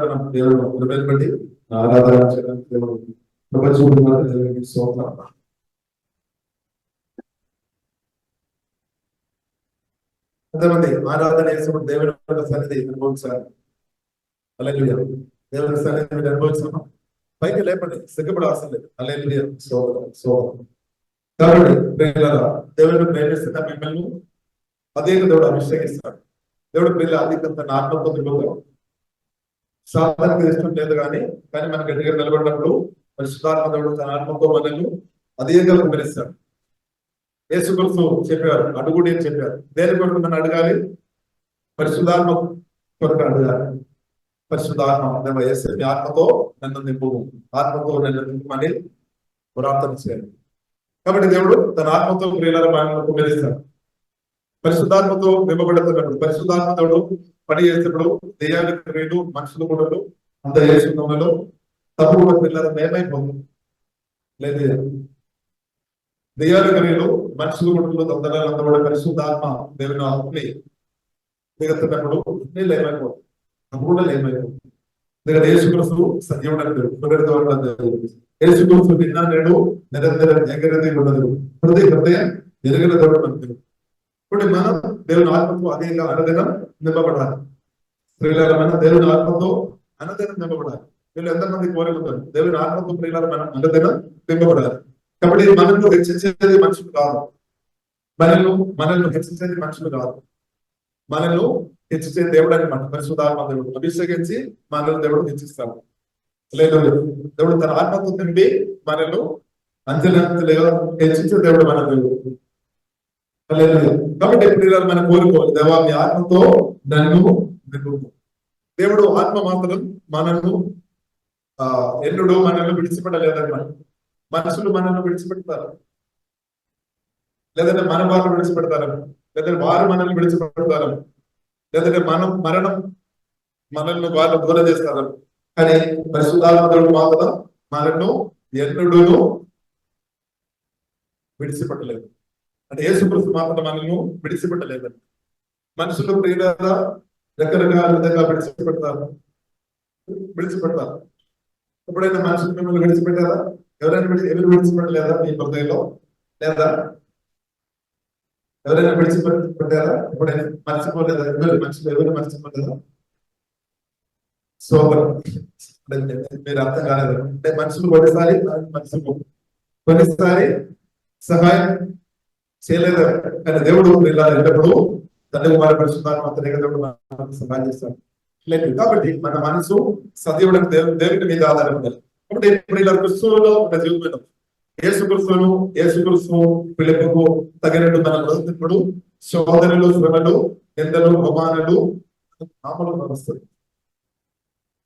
మనం దేవుడు నిలబెట్టి ఆరాధన చేయడానికి దేవుడు ప్రపంచంలో దేవునికి స్తోత్రం. ఎంతమంది ఆరాధన చేసినప్పుడు దేవుని సన్నిధి అనుభవించాలి. హల్లెలూయా. దేవుని సన్నిధి మీరు అనుభవించామా? పైకి లేపండి, సిగ్గుపడి అవసరం లేదు. హల్లెలూయా. స్తోత్రం స్తోత్రం. కాబట్టి ప్రియులారా, దేవుడు ప్రేమిస్తున్న మిమ్మల్ని అదే దేవుడు అభిషేకిస్తాడు. దేవుడు ప్రియుల అధికంత ఆత్మతో నిలబడతాడు. సాధారణంగా ఇష్టం లేదు కానీ మన గట్టిగా నిలబడినప్పుడు పరిశుద్ధాత్మ దేవుడు తన ఆత్మతో మనల్ని అధికంగా కుమరిస్తాడు. యేసుక్రీస్తు చెప్పారు, అడుగుడి అని చెప్పారు. దేని కొరకు నన్ను అడగాలి? పరిశుద్ధాత్మ కొరకు అడగాలి. పరిశుద్ధాత్మ యేసు ఆత్మతో నన్ను నింపు, ఆత్మతో నన్ను నింపమని ప్రార్థన చేయాలి. కాబట్టి దేవుడు తన ఆత్మతో ప్రియుల మనల్ని కుమరిస్తాడు. పరిశుద్ధాత్మతో నింపబడుతున్నప్పుడు పరిశుద్ధాత్మ దేవుడు పని చేసినప్పుడు దెయ్యాల క్రియలు మనుషులు కూడా అంత చేస్తున్నలో తప్పు కూడా పిల్లలు మేమైపోతుంది లేదు. దెయ్యాల క్రియలు మనుషులు కూడా తొందరగా కూడా పరిశుద్ధాత్మ దేవుని ఆత్మని దిగుతున్నప్పుడు నీళ్ళు ఏమైపోతుంది, తప్పు కూడా ఏమైపోతుంది. ఎందుకంటే యేసుక్రీస్తు సజీవుడు దేవుడు. యేసుక్రీస్తు విన్నా నేడు నిరంతరం ఎగరది ఉండదు. హృదయం ఎరగల దేవుడు మనకు. ఇప్పుడు మనం దేవుని ఆత్మతో అదేగా అనదినం నింపబడాలి. ప్రియులారా, మనం దేవుని ఆత్మతో అనదినం నింపబడాలి. వీళ్ళు ఎంతమంది కోరుకుంటారు? దేవుని ఆత్మతో ప్రియులారా మనం అనదినం నింపబడాలి. కాబట్టి మనల్ని హెచ్చించేది మనుషులు కాదు, మనల్ని హెచ్చించేది మనుషులు కాదు, మనల్ని హెచ్చించే దేవుడు అని మన పరిశుద్ధాత్మ దేవుడు అభిషేకించి మనల్ని దేవుడు హెచ్చిస్తాడు. లేదు, దేవుడు తన ఆత్మతో నింపి మనల్ని అంచెలంచెలుగా హెచ్చించే దేవుడు మన దేవుడు. కాబట్టి ప్రియులారా మనం కోరుకోవాలి, దేవా మీ ఆత్మతో నన్ను నింపు. దేవుడు ఆత్మ మాత్రం మనల్ని ఎన్నుడు మనల్ని విడిచిపెట్టలేదన్నమాట. మనుషులు మనల్ని విడిచిపెడతారు, లేదంటే మన వాళ్ళు విడిచిపెడతారు, లేదంటే వారు మనల్ని విడిచిపెడతారు, లేదంటే మరణం మనల్ని వాళ్ళు దూరం చేస్తారు. కానీ పరిశుద్ధాత్మ మాత్రం మనల్ని ఎన్నుడును విడిచిపెట్టలేదు. అంటే యేసుక్రీస్తు మాత్రం మనల్ని విడిచిపెట్టలేదండి. మనుషులు ప్రియులారా రకరకాల విధంగా విడిచిపెడతారు. ఎప్పుడైనా మనుషులు మిమ్మల్ని విడిచిపెట్టారా? ఎవరు విడిచిపెట్టలేదా మీ హృదయంలో? లేదా ఎవరైనా విడిచిపెట్టారా? ఎప్పుడైనా మర్చిపోలేదా? ఎవరు మర్చిపోలేదా? సోదరు మీరు అర్థం కాలేదు. అంటే మనుషులు కొన్నిసారి సహాయం చేయలేదు. కానీ దేవుడు ఇలా ఎల్లప్పుడూ తండ్రి కుమార పరిశుద్ధాత్మ దేవుడు సహాయం చేస్తాడు. కాబట్టి మన మనసు సజీవుడికి దేవుడి మీద ఆధారపడాలి. కాబట్టి ఇప్పుడు ఇలా క్రిస్తువులో ఒక జీవితం యేసుక్రీస్తు పిలుపుకు తగినట్టు మనం బ్రతుకున్నప్పుడు శోధనలు, శ్రమలు, నిందలు, అవమానాలు మామూలు వస్తుంది.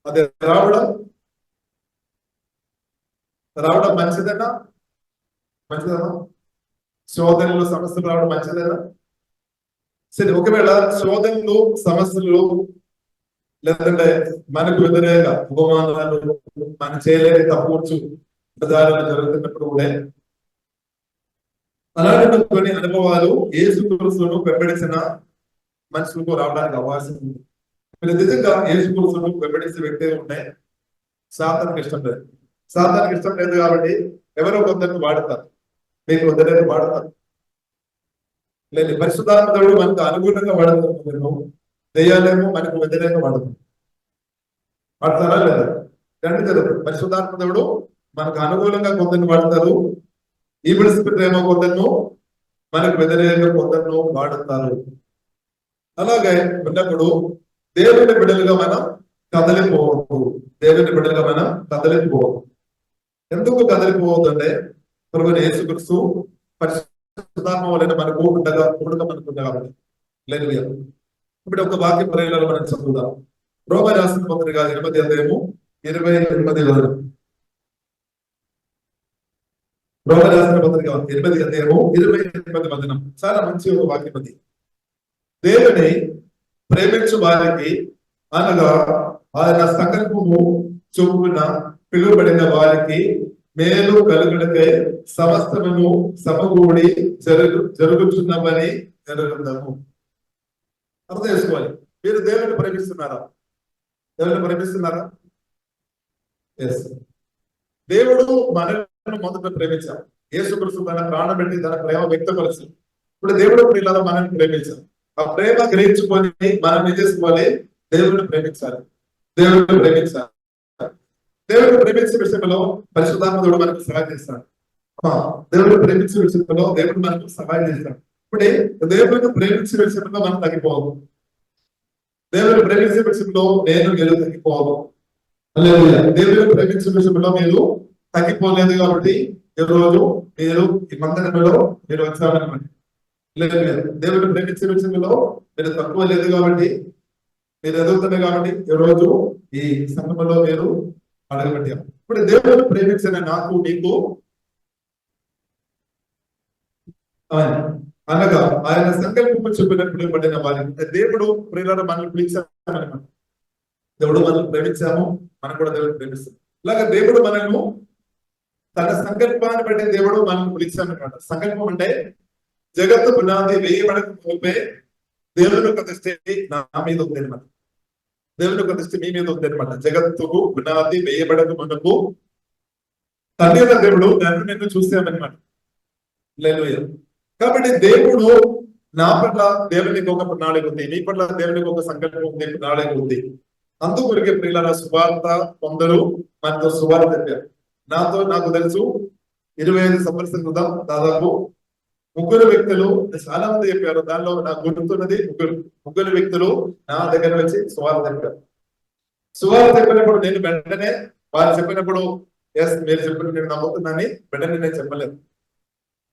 అది రావడం మంచిదన్నా? శోధనలు, సమస్యలు రావడం మంచిదేనా? సరే, ఒకవేళ శోధనలు, సమస్యలు లేదంటే మనకు వ్యతిరేక ఉపమానాలు, మనం చేయలేని తప్పుచ్చు ప్రచారాలు జరుగుతున్నప్పుడు కూడా అలాంటి కొన్ని అనుభవాలు యేసుక్రీస్తును వెంబడించిన మనుషులకు రావడానికి అవకాశం ఉంది. మీరు నిజంగా యేసుక్రీస్తును వెంబడించే వ్యక్తి ఉంటే సాతానికి ఇష్టం లేదు. కాబట్టి ఎవరో కొందరిని వాడతారు, మీకు వదిలేని వాడతారు. లేదు, పరిశుద్ధాత్మ దేవుడు మనకు అనుగుణంగా వాడతారు, దెయ్యాలేమో మనకు వ్యతిరేకంగా వాడతారా లేదా? రెండు జరుగుతుంది. పరిశుద్ధాత్మ దేవుడు మనకు అనుకూలంగా కొందరిని వాడతారు, ఈవిల్ స్పిరిట్ ఏమో కొందరు మనకు వ్యతిరేకంగా కొందరు వాడతారు. అలాగే ఉన్నప్పుడు దేవుని బిడ్డలుగా మనం కదలిపోవద్దు. ఎందుకు కదలిపోవద్దు అంటే ప్రభువైన యేసుక్రీస్తు పరిశుద్ధాత్మ వలన మనకు ఉండగా కాబట్టి. లేదు, ఇప్పుడు ఒక వాక్యం ప్రేరణలో మనం చదువుదాం. రోమా రాసిన పత్రిక 8వ అధ్యాయము 28వ వచనం. రోమా రాసిన పత్రిక 8వ అధ్యాయము 28వ వచనం చాలా మంచి ఒక వాక్యం అది. దేవుని ప్రేమించు వారికి అనగా ఆయన సంకల్పము చొప్పున పిలువబడిన వారికి మేలు కలుగుటకై సమస్తమును సమకూడి జరుగుతున్నవని జరుగుతాము. అర్థం చేసుకోవాలి. మీరు దేవుని ప్రేమిస్తున్నారా? దేవుని ప్రేమిస్తున్నారా? ఎస్. దేవుడు మనల్ని మొదట ప్రేమించాడు. యేసుక్రీస్తు తన ప్రాణం పెట్టి తన ప్రేమ వ్యక్తపరిచి ఇప్పుడు దేవుడు పిల్లలు మనల్ని ప్రేమించాలి. ఆ ప్రేమ గ్రహించుకొని మనం ఏం చేసుకోవాలి? దేవుడిని ప్రేమించాలి. దేవుడిని ప్రేమించాలి. దేవుడిని ప్రేమించే విషయంలో పరిశుద్ధాత్ముడు మనకు సహాయం చేస్తాడు. దేవుడిని ప్రేమించే విషయంలో దేవుడు మనకు సహాయం చేస్తాడు. ఇప్పుడే దేవుడిని ప్రేమించే విషయంలో మనం తగ్గిపోవాలి. దేవుడిని ప్రేమించే విషయంలో నేను తగ్గిపోవాలి. దేవుడిని ప్రేమించే విషయంలో మీరు తగ్గిపోలేదు కాబట్టి ఈరోజు మీరు ఈ మందిరంలో మీరు వచ్చారనమాట. లేదు, దేవుడిని ప్రేమించే విషయంలో మీరు తక్కువ లేదు కాబట్టి మీరు ఎదుగుతున్నారు కాబట్టి ఈరోజు ఈ సంఘంలో మీరు అడగబట్టారు. ఇప్పుడు దేవుడిని ప్రేమించిన నాకు నీకు అనగా ఆయన సంకల్పము చూపినప్పుడు పడిన వారి దేవుడు ప్రియులను మనల్ని పిలిచామన్నమాట. దేవుడు మనల్ని ప్రేమించాము, మనం కూడా దేవుడిని ప్రేమిస్తాం. ఇలాగ దేవుడు మనల్ని తన సంకల్పాన్ని బట్టి దేవుడు మనల్ని పిలిచామన్నమాట. సంకల్పం అంటే జగత్తు పునాది వేయబడక పోపే దేవుని యొక్క దృష్టి నా మీద ఉంది అనమాట. దేవుని యొక్క దృష్టి మీ మీద ఉంది అనమాట. జగత్తుకు పునాది వేయబడక మనకు తండ్రి దేవుడు నన్ను నిన్ను చూసామన్నమాట. లేదు, కాబట్టి దేవుడు నా పట్ల దేవునికి ఒక ప్రణాళిక ఉంది, నీ పట్ల దేవునికి ఒక సంకల్పం ఉంది, ప్రణాళిక ఉంది. అందుకొరికే ప్రియుల సువార్త కొందరు మనతో సువార్త చెప్పారు. నాకు తెలుసు 25 సంవత్సరాల క్రితం దాదాపు 3 వ్యక్తులు చాలా మంది చెప్పారు. దానిలో నాకు గుర్తున్నది ముగ్గురు వ్యక్తులు నా దగ్గర వచ్చి సువార్త చెప్పారు. సువార్త చెప్పినప్పుడు నేను వెంటనే వారు చెప్పినప్పుడు ఎస్ మీరు చెప్పిన నేను నమ్ముతున్నానని వెంటనే నేను చెప్పలేదు.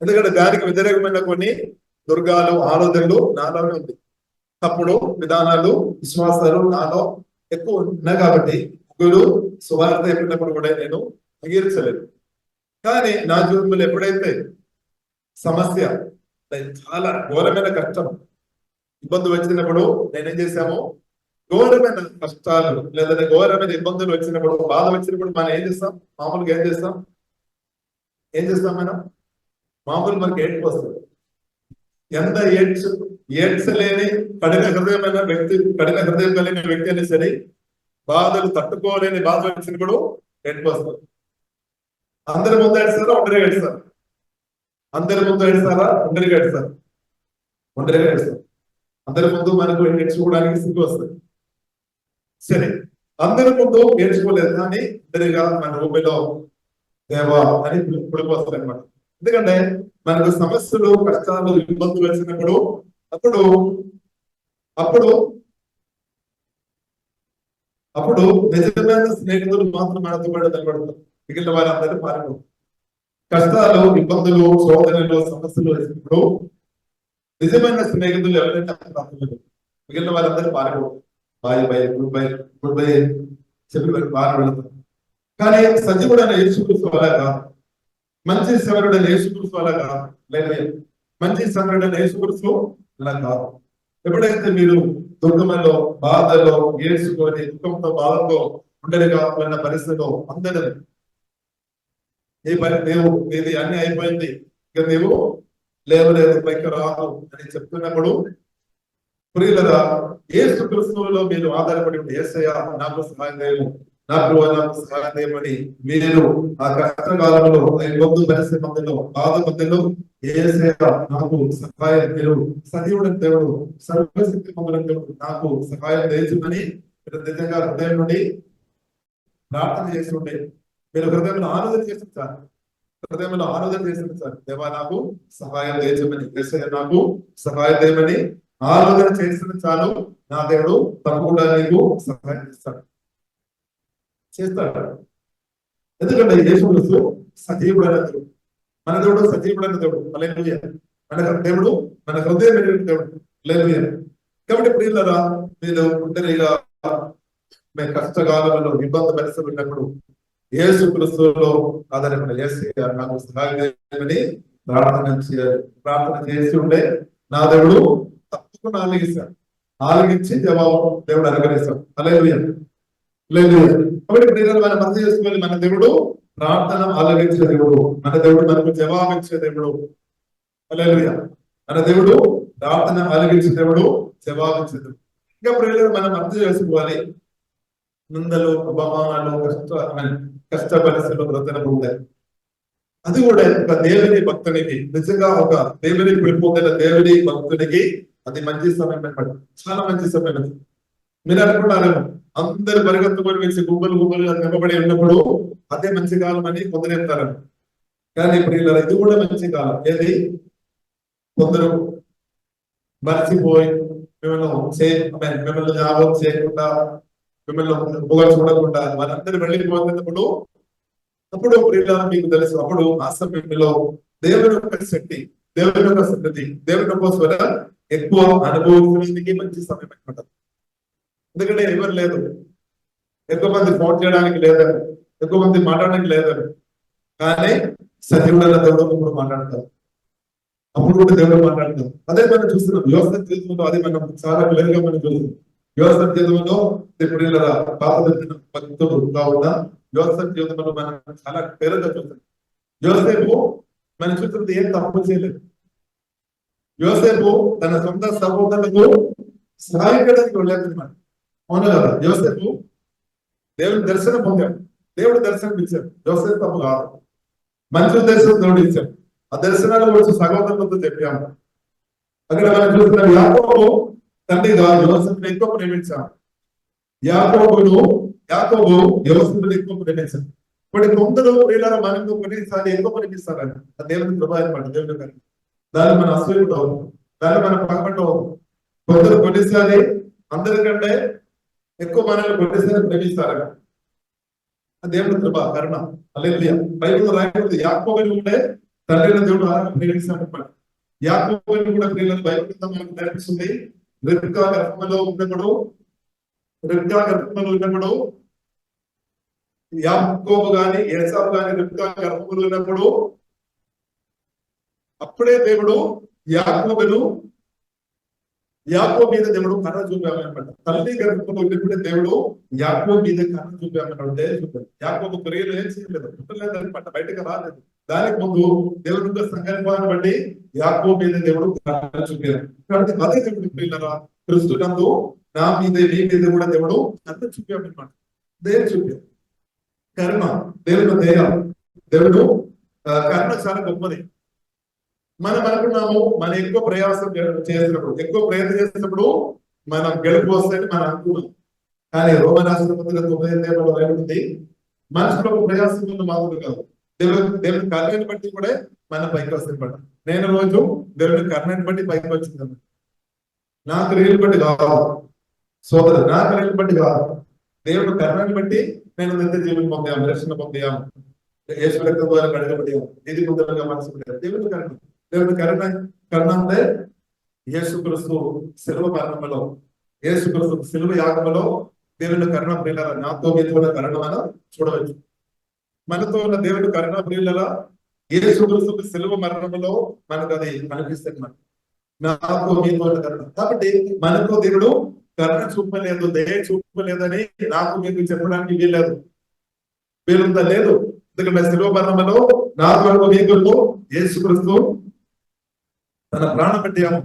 ఎందుకంటే దానికి వ్యతిరేకమైన కొన్ని దుర్గాలు ఆలోచనలు నాలోనే ఉంది. తప్పుడు విధానాలు విశ్వాసాలు నాలో ఎక్కువ ఉన్నాయి కాబట్టి ముగ్గురు సువార్త చెప్పినప్పుడు కూడా నేను అంగీకరించలేదు. కానీ నా జీవితంలో ఎప్పుడైతే సమస్య చాలా ఘోరమైన కష్టం ఇబ్బంది వచ్చినప్పుడు నేనేం చేశాము, ఘోరమైన కష్టాలు లేదంటే ఘోరమైన ఇబ్బందులు వచ్చినప్పుడు బాధ వచ్చినప్పుడు మనం ఏం చేస్తాం? మామూలుగా ఏం చేస్తాం మనం? మామూలు మనకి ఏడ్పు వస్తుంది. ఎంత ఏడ్చలేని కఠిన హృదయమైన వ్యక్తి, కఠిన హృదయం కలిగిన వ్యక్తి అయినా సరే బాధలు తట్టుకోలేని బాధ వచ్చినప్పుడు ఏడ్పు వస్తుంది. అందరి ముందు ఏడుస్తారా? ఒంటరిగా ఏడుస్తారు. అందరి ముందు ఏడుస్తారా? ఒంటరిగా ఏడుస్తారు. ఒంటరిగా ఏడుస్తారు. అందరి ముందు మనకు ఏడ్చుకోవడానికి సిగ్గు వస్తుంది. సరే, అందరి ముందు ఏడ్చుకోలేదు కానీ ఒంటరిగా మన రూపంలో దేవా అని పుడిపోతుంది అనమాట. ఎందుకంటే మనకు సమస్యలు కష్టాలు ఇబ్బందులు వచ్చినప్పుడు అప్పుడు నిజమైన స్నేహితులు మాత్రం మనతో పాటు నిలబడతారు. మిగిలిన వారందరూ పారిపోతారు. కష్టాలు ఇబ్బందులు శోధనలు సమస్యలు వచ్చినప్పుడు నిజమైన స్నేహితులు ఎవరైనా మిగిలిన వారందరూ పారిపోతారు. గుడ్ బై చెప్పి పారి వెళ్తారు. కానీ సజీవుడైన యేసుక్రీస్తు అలా కాదు. మంచి సవరుడైన యేసుక్రీస్తు అలా కాదు. లేదా మంచి సవరుడైన యేసుక్రీస్తు అలా కాదు. ఎప్పుడైతే మీరు దుఃఖంలో బాధలో ఏడ్చుకొని దుఃఖంతో బాధతో ఉండేగా ఉన్న పరిస్థితిలో అందరూ నీది అన్ని అయిపోయింది, ఇక నీవు లేదు పైకి రాదు అని చెప్తున్నప్పుడు ప్రియులరా యేసుక్రీస్తులో మీరు ఆధారపడి ఉంటే యేసయ్య నాకు సహాయం చేయము, నా ప్రభువా నాకు సహాయం చేయమని మీరు ఆ కష్టకాలంలో ఇబ్బంది పరిస్థితి మధ్యలో బాధ మధ్యలో యేసయ్య నాకు సహాయం, మీరు సజీవుడైన దేవుడు సర్వశక్తి మందులైన దేవుడు నాకు సహాయం చేయమని మీరు నిజంగా హృదయం నుండి ప్రార్థన చేసి ఉండే, మీరు హృదయంలో ఆలోచన చేసింది సార్, హృదయంలో ఆలోచన చేసింది సార్, దేవా నాకు సహాయం చేయమని, యేసయ్య నాకు సహాయం చేయమని ఆలోచన చేసిన చాలు నా దేవుడు తప్పకుండా నీకు సహాయం చేస్తాడు. ఎందుకంటే యేసుక్రీస్తు సజీవుడైన దేవుడు, మన దేవుడు సజీవుడైన దేవుడు. హల్లెలూయా. మన దేవుడు మన హృదయం ఎరిగిన దేవుడు. హల్లెలూయా. కాబట్టి ప్రియులారా మీరు ఒంటరిగా మీ కష్టకాలంలో ఇబ్బంది పరిస్థితులు ఉన్నప్పుడు యేసుక్రీస్తులో ఆధారపడిన యేసయ్య నాకు సహాయం చేయమని ప్రార్థన చేసి ఉండే నా దేవుడు తప్పకుండా ఆలగించి జవాబు దేవుడు అనుగ్రహిస్తాడు. హల్లెలూయా. కాబట్టి ప్రియులారా మనం అర్థం చేసుకోవాలి, మన దేవుడు ప్రార్థన ఆలగించే దేవుడు, మన దేవుడు మనకు జవాబిచ్చే దేవుడు. హల్లెలూయా. మన దేవుడు ప్రార్థన ఆలగించే దేవుడు, జవాబిచ్చే దేవుడు. ఇంకా ప్రియులారా మనం అర్థం చేసుకోవాలి, నిందలు, అవమానాలు, కష్ట పరిస్థితులు బ్రతనకు ఉంటాయి. అది కూడా ఒక దేవుని భక్తునికి, నిజంగా ఒక దేవుని విడిపోతున్న దేవుని భక్తునికి అది మంచి సమయం అనమాట. చాలా మంచి సమయం అది. మీరు అనుకుంటారేమో అందరు పరిగెత్తుకొని వేసి గుంపులు గుంపులుగా నిలబడి ఉన్నప్పుడు అదే మంచి కాలం అని కొందరు. కానీ ఇప్పుడు ఇలా ఇది కూడా మంచి కాలం. ఏది కొందరు మర్చిపోయి మిమ్మల్ని జ్ఞాపకం చేయకుండా, మిమ్మల్ని పొగ చూడకుండా మనందరూ వెళ్ళిపోతున్నప్పుడు అప్పుడు ప్రియులారా మీకు తెలుసు, అప్పుడు ఆ సమయంలో దేవుని యొక్క శక్తి, దేవుని యొక్క సన్నిధి, దేవుని యొక్క స్వరం ఎక్కువ అనుభవించడానికి మంచి సమయం అనమాట. ఎందుకంటే ఎవరు లేదు, ఎక్కువ మంది ఫోన్ చేయడానికి లేదని, ఎక్కువ మంది మాట్లాడడానికి లేదని, కానీ సజీవుడైన దేవుడు ఇప్పుడు మాట్లాడతారు. అప్పుడు కూడా దేవుడు మాట్లాడతారు. అదే మనం చూస్తున్నాం వ్యవస్థ జీవితంలో, అది మనం చాలా క్లియర్ గా మనం చూస్తున్నాం. వ్యవస్థ జీవితంలో ఇప్పుడు పాత భక్తులు కావున వ్యవస్థ జీవితంలో మనం చాలా క్లియర్గా చూస్తున్నాం. యోసేపు మనం చూస్తున్నది ఏం తప్పు చేయలేదు. యోసేపు తన సొంత సహోదరులకు సహాయపడడానికి వెళ్ళలేదు అనమాట. అవును కదా, యోసేపు దేవుని దర్శనం పొందాడు, దేవుడు దర్శనం ఇచ్చాడు. యోసేపు తప్పు కాదు, మంచి దర్శనం దేవుడు ఇచ్చాడు. ఆ దర్శనాలు వచ్చి సహోదరులతో చెప్పాము. అక్కడ మనం చూస్తున్నాం, యాకోబు తండ్రిగా యోసేపుని ఎక్కువ ప్రేమించాడు. యాకోబు యోసేపుని ఎక్కువ ప్రేమించాడు. ఇప్పుడు కొందరు ప్రియులారా మనకు కొన్నిసారి ఎక్కువ ప్రేమిస్తారని దేవుని కృప అనమాట. దేవుని కానీ దాన్ని మనం అసూయకుండా అవుతాం, దాన్ని మనం పగబట్టు అవుతాం. కొందరు కొన్నిసారి అందరికంటే ఎక్కువ మనల్ని కొన్నిసారి ప్రేమిస్తారని దేవుని కృప, కరుణ. హల్లెలూయా. బైబిల్లో రాయబడింది, యాకోబుని ఉండే తండ్రిని దేవుడు ప్రేమిస్తాడు. యాకోబుని కూడా ప్రియులను బైబిల్ మనకు నేర్పిస్తుంది. రిబ్కా గర్భంలో ఉన్నప్పుడు యాకోబు గాని ఏసావు గాని రిబ్కా గర్భంలో ఉన్నప్పుడు అప్పుడే దేవుడు యాకోబు మీద దేవుడు కర్ర చూపామన్నమాట. తల్లి గర్భంలో ఉన్నప్పుడే దేవుడు యాకోబు మీద కర్ర చూపామన్నాడు. యాకోబు క్రియలు ఏం చేయలేదు, పుట్టలేదు అనమాట, బయటకు రాలేదు. దానికి ముందు దేవుడు యొక్క సంకల్పాన్ని బట్టి యాకోబు మీద దేవుడు కర్ర చూపారు. కాబట్టి అదే దేవుడు ప్రియులారా, క్రీస్తునందు నా మీద నీ మీద కూడా దేవుడు కర్ర చూపామన్నమాట. దేవుడు చూపారు కరుణ, దేవుడు దయ. దేవుడు కరుణ చాలా గొప్పది. మనం అనుకున్నాము, మనం ఎక్కువ ప్రయాసం చేసినప్పుడు, ఎక్కువ ప్రయత్నం చేసినప్పుడు మనం గెలుపు వస్తాయని మనం అనుకున్నాం. కానీ రోమరాసిన పత్రిక 9 రాయబడింది, మనుషులకు ప్రయాసం మాత్రం కాదు, దేవుని కర్ణని బట్టి కూడా మన పైకి వస్తాయి. నేను రోజు దేవుని కర్ణని బట్టి పైకి వచ్చింది, నా క్రియలు బట్టి కాదు సోదరు, నా క్రియలు బట్టి కాదు, దేవుడు కర్ణని బట్టి నేను నిత్య జీవనం పొందాము, రక్షణ పొందాము, యేసు రక్తం ద్వారా కడగబడ్డాము. ఇది ముందరగా మనసు దేవుని కర్ణ. దేవుని కరుణ అంటే యేసుక్రీస్తు శిలువ మరణంలో, యేసుక్రీస్తు శిలువ యాగంలో దేవుని కరుణ ప్రియుల నాతో మీద ఉన్న కరుణ మనం చూడవచ్చు. మనతో ఉన్న దేవుని కరుణ ప్రియుల యేసుక్రీస్తు శిలువ మరణంలో మనకు అది కనిపిస్తుంది. నాతో మీతో ఉన్న కరుణ. కాబట్టి మనతో దేవుడు కరుణ చూపలేదు, దయ చూపలేదని నాకు మీకు చెప్పడానికి వీలుందా? లేదు. ఎందుకంటే శిలువ మరణంలో నాకు మీకు యేసుక్రీస్తు తన ప్రాణం పెట్టాము,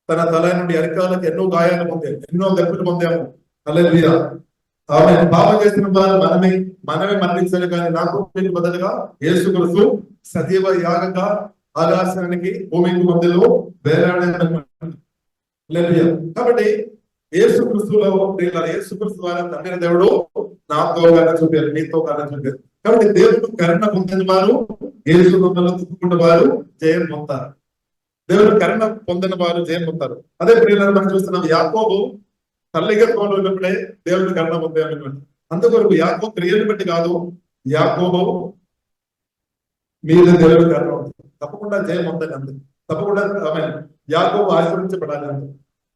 తన తల నుండి అరికాలకు ఎన్నో గాయాలు పొందాము, ఎన్నో దెబ్బలు పొందాము. హల్లెలూయా. ఆమె పాపం చేసిన వారు మనమే మరణించాలి, కానీ నాకు మీకు బదులుగా యేసుక్రీస్తు సజీవ యాగంగా ఆకాశానికి భూమికి మధ్యలో వేలాడారు. కాబట్టి యేసుక్రీస్తులో యేసుక్రీస్తు ద్వారా తండ్రి దేవుడు నాతో కరుణ చూపారు, నీతో కరుణ చూపారు. కాబట్టి దేవుడు కరుణ పొందిన వారు యేసుక్రీస్తులో తిప్పుకున్న వారు జయం పొందుతారు. దేవుడు కరుణ పొందిన వారు జయం పొందుతారు. అదే ప్రియులను మనం చూస్తున్నాం, యాకోబు తల్లి గర్భంలో ఉన్నప్పుడే దేవుడు కరుణ పొందాడు. అందుకొరకు యాకోబు క్రియను బట్టి కాదు, యాకోబు మీద దేవుడు కరుణ ఉంటుంది. తప్పకుండా జయం పొందాలి అంతే. తప్పకుండా ఆమె యాకోబు ఆశీర్వించబడాలి అంతే.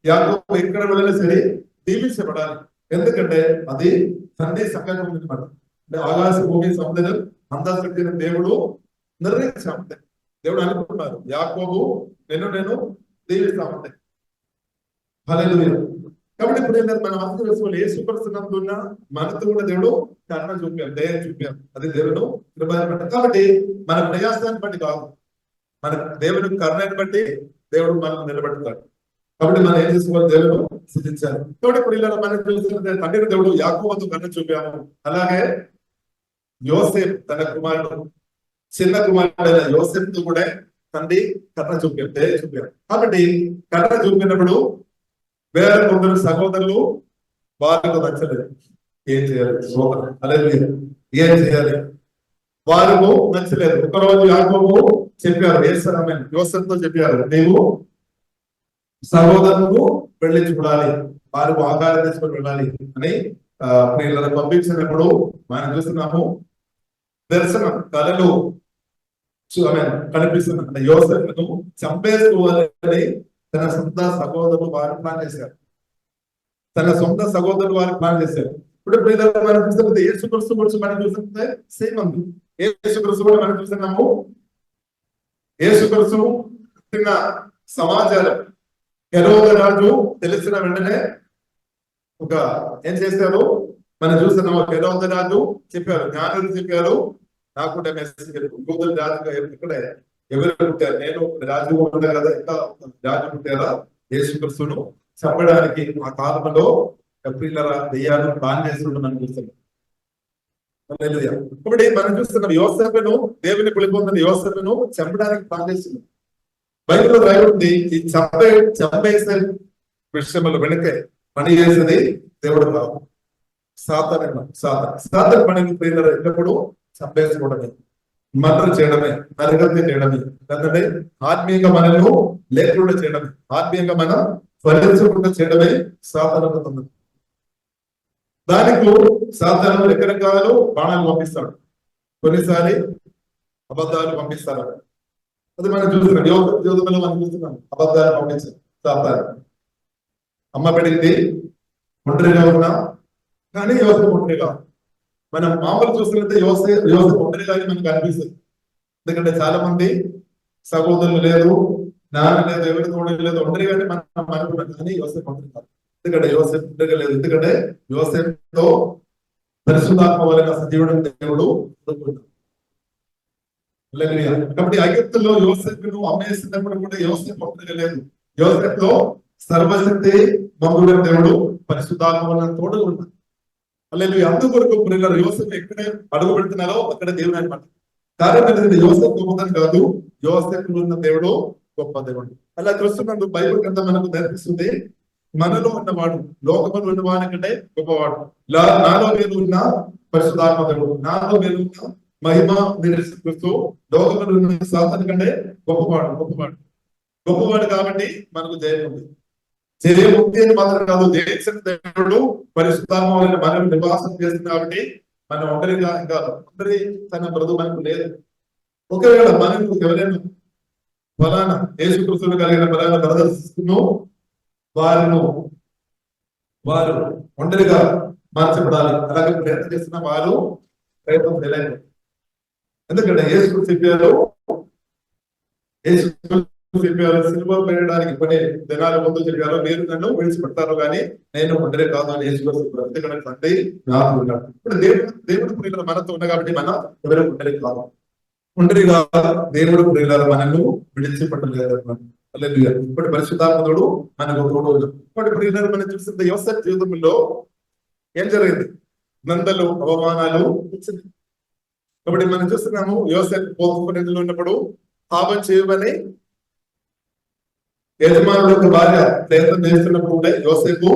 యాకోబు ఎక్కడ వెళ్ళినా సరే దీవించబడాలి. ఎందుకంటే అది తండ్రి సంకల్పం అనమాట. ఆకాశ భూమి సముద్రం అందాశక్తిన దేవుడు నిర్ణయించామంటే, దేవుడు అనుకుంటున్నారు యాకోబు నేను దీవిస్తామంటే. హల్లెలూయా. కాబట్టి ఇప్పుడు మనం అర్థం చేసుకోవాలి, యేసుక్రీస్తు ఉన్న మనతో కూడా దేవుడు కరుణ చూపారు, దయ చూపారు. అది దేవుడు కృప. కాబట్టి మన ప్రయాసాన్ని బట్టి కాదు, మన దేవుని కరుణని బట్టి దేవుడు మనం నిలబెడతాడు. కాబట్టి మనం ఏం చేసుకోవాలి, దేవుడు స్థుతించాలి. కాబట్టి ఇప్పుడు ఇలా మనం చూస్తుంటే తండ్రి దేవుడు యాకోబుతో కన్ను చూపాము, అలాగే యోసేపు తన కుమారుడు చిన్న కుమారుడైన యోసేపుతో కూడా తండ్రి కర్ణ చూపారు. కాబట్టి కర్ణ చూపినప్పుడు వేరే కొందరు సహోదరులు వారికి నచ్చలేదు. ఏం చేయాలి సోదరు అలాగే ఏం చేయాలి, వారికి నచ్చలేదు. ఒకరోజు యాకోబు చెప్పారు, యోసేపుతో చెప్పారు, నీవు సహోదరులకు పెళ్లి చూడాలి, వారు ఆకారం తీసుకొని వెళ్ళాలి అని వీళ్ళని పంపించినప్పుడు మనం చూస్తున్నాము దర్శనం కళలు కనిపిస్తున్న యోసేపును చంపేసుకోవాలని తన సొంత సహోదరులు వారు ప్లాన్ చేశారు. ఇప్పుడు మనం చూస్తుంటే యేసుక్రీస్తు గురించి మనం చూస్తుంటే సేమ్ ఉంది. యేసుక్రీస్తు కూడా మనం చూస్తున్నాము. యేసుక్రీస్తు పుట్టిన సమాచారం హెరోదు రాజు తెలిసిన వెంటనే ఏం చేశారు మనం చూస్తున్నాము. హెరోదు రాజు చెప్పారు, జ్ఞానులు చెప్పారు, నాకు గూగుల్ రాజుగా ఇక్కడే ఎవరు పుట్టారు, నేను రాజు ఉంటా కదా, ఇంకా రాజు పుట్టారా యేసుక్రీస్తును చంపడానికి ఆ కాలంలో దెయ్యాలు ప్లాన్ చేస్తుండడం మనం చూస్తున్నాం. ఇప్పుడు మనం చూస్తున్నాం యోసేపును, దేవుని పిలుపున్న యోసేపును చంపడానికి ప్లాన్ చేస్తున్నాం. బైబిల్లో రాయబడింది, ఈ చంపేసే విషయంలో వెనకే పని చేసేది దేవుడు కాదు, సాతాను పని ఎప్పుడు చంపేసుకోవడమే, మర్డర్ చేయడమే, నరగతి చేయడమే, లేదంటే ఆత్మీయంగా మనను లేకుండా చేయడమే, ఆత్మీయంగా మనం ఫలించకుండా చేయడమే సాతాను. దానికి సాతాను రకరకాలు బాణాలు పంపిస్తాడు, కొన్నిసారి అబద్ధాలు పంపిస్తారు. అది మనం చూస్తున్నాం, యోధంలో మనం చూస్తున్నాం, అబద్ధాలు పంపించారు సాతాను. అమ్మ పెడిగింది, ఒంటరిగా ఉన్నా కానీ యోసేపు ఒంటరిగా. మనం మామూలు చూస్తున్నట్టే యోసేపు ఒంటరిగా మనకు అనిపిస్తుంది. ఎందుకంటే చాలా మంది సహోదరులు లేదు, నాన్న లేదు, ఎవరి తోడు లేదు, ఒంటరిగానే మనం అనుకున్నాం. కానీ యోసేపు ఒంటరి కాదు. ఎందుకంటే యోసేపు ఒంటరిగా లేదు, ఎందుకంటే యోసేపుతో పరిశుద్ధాత్మ వలన సజీవుడు దేవుడు. కాబట్టి ఐగుప్తులో యోసేపును అమ్మేసినప్పుడు కూడా యోసేపు ఒంటరిగా లేదు. యోసేపులో సర్వశక్తి మందుడైన దేవుడు పరిశుద్ధాత్మ వలన తోడు ఉన్నాడు. అలాగే అందుకొరకు పిల్లలు యోసేపు ఎక్కడే అడుగు పెడుతున్నారో అక్కడ దేవుడు అనమాట. కార్యం ఏంటంటే యోసేపు గొప్పదని కాదు, యోసేపులో ఉన్న దేవుడు గొప్ప దేవుడు. అలా చూస్తున్నందుకు బైబిల్ గ్రంథం మనకు నేర్పిస్తుంది, మనలో ఉన్నవాడు లోకములో ఉన్న వాడి కంటే గొప్పవాడు. నాలో మీరు ఉన్న పరిశుద్ధాత్మ దేవుడు, నాలో మీరు ఉన్న మహిమ నిరీక్షిస్తూ లోకములో ఉన్న సాతాను కంటే గొప్పవాడు కాబట్టి మనకు జయం ఉంది. జయముక్తి అని మాత్రం కాదు, జయించిన దేవుడు పరిశుద్ధాత్మ మనం నివాసం చేస్తుంది కాబట్టి మనం ఒంటరిగా కాదు. ఒంటరి తన బ్రతుకు మనకు లేదు. ఒకవేళ మనకు ఎవరైనా ఫలానా యేసుక్రీస్తును కలిగిన ఫలానా ప్రదర్శిస్తూ వారు ఒంటరిగా మార్చబడాలి, అలాగే ప్రయత్నం చేస్తున్న వారు ప్రయత్నం చేయలేదు. ఎందుకంటే యేసుక్రీస్తు చెప్పారు, సినిమా పెట్టడానికి కొన్ని దినాల ముందు చెప్పారు, మీరు నన్ను విడిచిపెడతారు కానీ నేను ఒంటరి కాదు అని యేసుక్రీస్తు. ఎందుకంటే తండ్రి నాకు ఉన్నాడు. ఇప్పుడు దేవుడు ప్రియులు మనతో ఉన్న కాబట్టి మనం ఎవరు ఒంటరి కాదు. ఒంటరిగా దేవుడు ప్రియులు మనల్ని విడిచిపెట్టలేదు. ఇప్పుడు పరిశుద్ధాత్ముడు మనకు తోడు. ఇప్పుడు ప్రియులు మనం చూస్తుంటే యోసేపు జీవితంలో ఏం జరిగింది, నందలు అవమానాలు వచ్చింది. కాబట్టి మనం చూస్తున్నాము యోసేపు పోతున్నప్పుడు ఉన్నప్పుడు పాపం చేయమని యజమానుడు భార్య ప్రయత్నం చేస్తున్నప్పుడు కూడా యోసేపు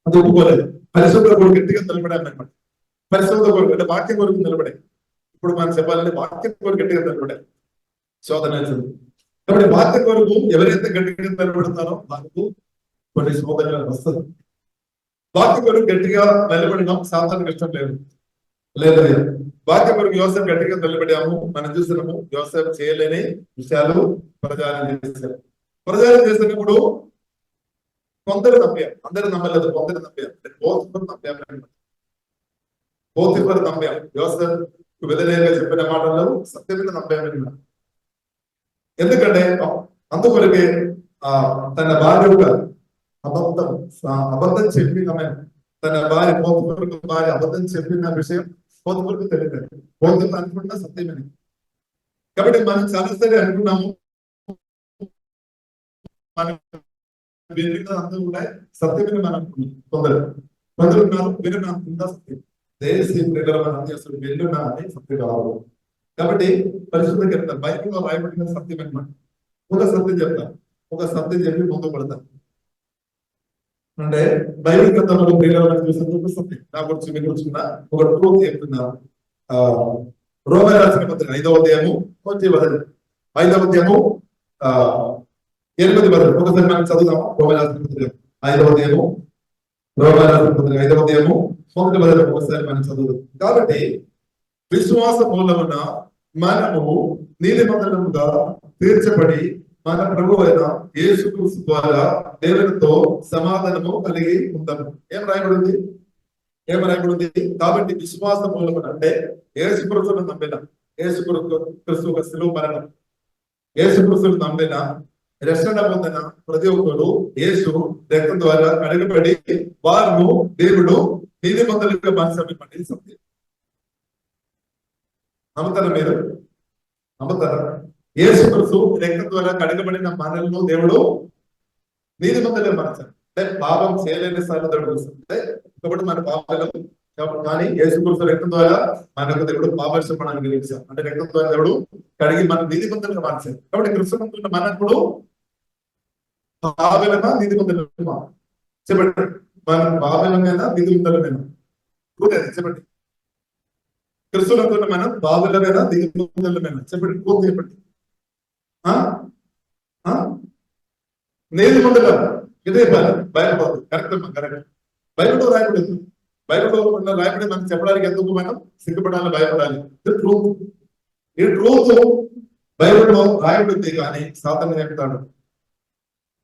అది ఒప్పుకోలేదు. పరిశుద్ధ కొరకు గట్టిగా నిలబడాను అనమాట. పరిశుద్ధ కొరకు అంటే వాక్యం కొరకు నిలబడే. ఇప్పుడు మనం చెప్పాలంటే వాక్యం కొరకు గట్టిగా నిలబడే శోధన. కాబట్టి వాక్యం కొరకు ఎవరైతే గట్టిగా నిలబడతారో వాళ్ళకు కొన్ని శోధనలు వస్తుంది. వాక్యం కొరకు గట్టిగా నిలబడినాం, సాధారణ ఇష్టం లేదు. వాక్యం కొరకు యోసేపు గట్టిగా నిలబడాము. మనం చూస్తున్నాము యోసేపు చేయలేని విషయాలు ప్రచారం చేశారు. ప్రచారం చేసినప్పుడు కొందరు నమ్మారు, అందరూ నమ్మలేదు. కొందరు నమ్మారు, పోతిఫరు నమ్మారు. యోసేపు వెదలేగా చెప్పిన మాటలు సత్యమైన నమ్మారు. ఎందుకంటే అందుకొరకే తన భార్య అబద్ధం చెప్పిన తన భార్య పోతిఫరు భార్య అబద్ధం చెప్పిన విషయం పోతిఫరుకు తెలియదు. పోతిఫరు అనుకున్న సత్యమని. కాబట్టి మనం చాలాసారి అనుకున్నాము వినిన అందరూ కూడా సత్యమని మనం కొందరు కొందరు ఉన్నారు వినిన అంతా సత్యం దేశీ ప్రజల అసలు వెళ్ళున్నా అని సత్యం కావాలి. కాబట్టి పరిశుద్ధ గ్రంథం బైబిల్లో రాయబడిన సత్యం అనమాట. ఒక సత్యం చెప్తాను, ఒక సత్యం చెప్పి ముందు పడతాను. అంటే బైబిల్ గ్రంథంలో ప్రియులను చూసిన సత్యం నా గురించి మీ గురించి ఒక ట్రూత్ చెప్తున్నా. రోమా రాసిన పత్రిక 5వ అధ్యాయము 5వ అధ్యాయము 8 వచనం ఒకసారి మనం చదువుదాము. రోమా రాసిన పత్రిక 5వ అధ్యాయము 5వ అధ్యాయము 1వ వచనం ఒకసారి మనం చదువుదాం. కాబట్టి విశ్వాస మూలమున మనము నీతిమంతులముగా తీర్చబడి మన ప్రభు అయిన యేసుక్రీస్తు ద్వారా దేవునితో సమాధానము కలిగి ఉంటాము. ఏం రాయబడింది? కాబట్టి విశ్వాస మూలమున అంటే యేసుక్రీస్తును నమ్మిన, యేసుక్రీస్తు ఒక శిలువ మరణం, యేసుక్రీస్తును నమ్మిన రక్షణ పొందిన ప్రతి ఒక్కరు యేసు రక్తం ద్వారా కడగబడి వారు దేవుడు నీతిమంతులుగా మార్చబడి సత్యం. నమ్ముతారా మీరు? నమ్ముతారా? యేసుక్రీస్తు రక్తం ద్వారా కడగబడిన మనల్ని దేవుడు నీతిమంతులుగా మార్చారు. అంటే పాపం చేయలేని సార్లు దేవుడు అంటే కాబట్టి మన పాపాలను కానీ యేసుక్రీస్తు రక్తం ద్వారా మనకు దేవుడు పాపక్షమాన్ని కలిగించారు. అంటే రక్తం ద్వారా దేవుడు కడిగి మన నీతిమంతులుగా మార్చారు. కాబట్టి క్రిస్తునందు మనప్పుడు పాపలమా నీతిమంతులమా? చెప్పండి, మన పాపలమైనా నీతిమంతులమైనా? చెప్పండి, క్రిస్తునందు మనం పాపలమైనా నీతిమంతులమైనా? చెప్పండి, పూర్తి చెప్పండి. నీతిమంతులు ఇదే బైబిల్ కరెక్ట్ కరెక్ట్. బైబిల్లో రాయబడింది, బైబిల్లో ఉన్న రాయబడి మనం చెప్పడానికి ఎందుకు మనం సిగ్గుపడాలి, భయపడాలి? ట్రూత్. ఈ ట్రూత్ బైబిల్లో రాయబడింది కానీ సాతాను చెప్తాడు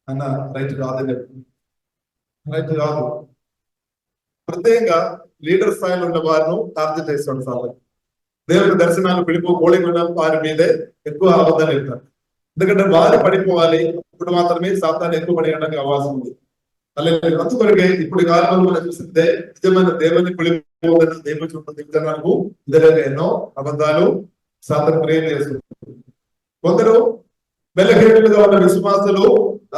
అన్న రైట్ కాదని చెప్తుంది. రైట్ కాదు. ప్రత్యేకంగా లీడర్ స్థాయిలో ఉన్న వారిను టార్గెట్ చేస్తాడు సాతాను. దేవుని దర్శనాలు పిలుపు కోడిగున్న వారి మీదే ఎక్కువ అబద్ధాలు చెప్తారు. ఎందుకంటే వారు పడిపోవాలి, ఇప్పుడు మాత్రమే సాతాను ఎక్కువ పడేయడానికి అవకాశం ఉంది. అందుకొరకే ఇప్పుడు కాలంలో మనం చూస్తుంటే నిజమైన దేవుని పిలుపు దేవుని చూడండి విధానాలకు ఇద్దరు ఎన్నో అబద్ధాలు సాతాను క్రియేట్ చేస్తుంది. కొందరు బెల్లగేటులుగా ఉన్న విశ్వాసులు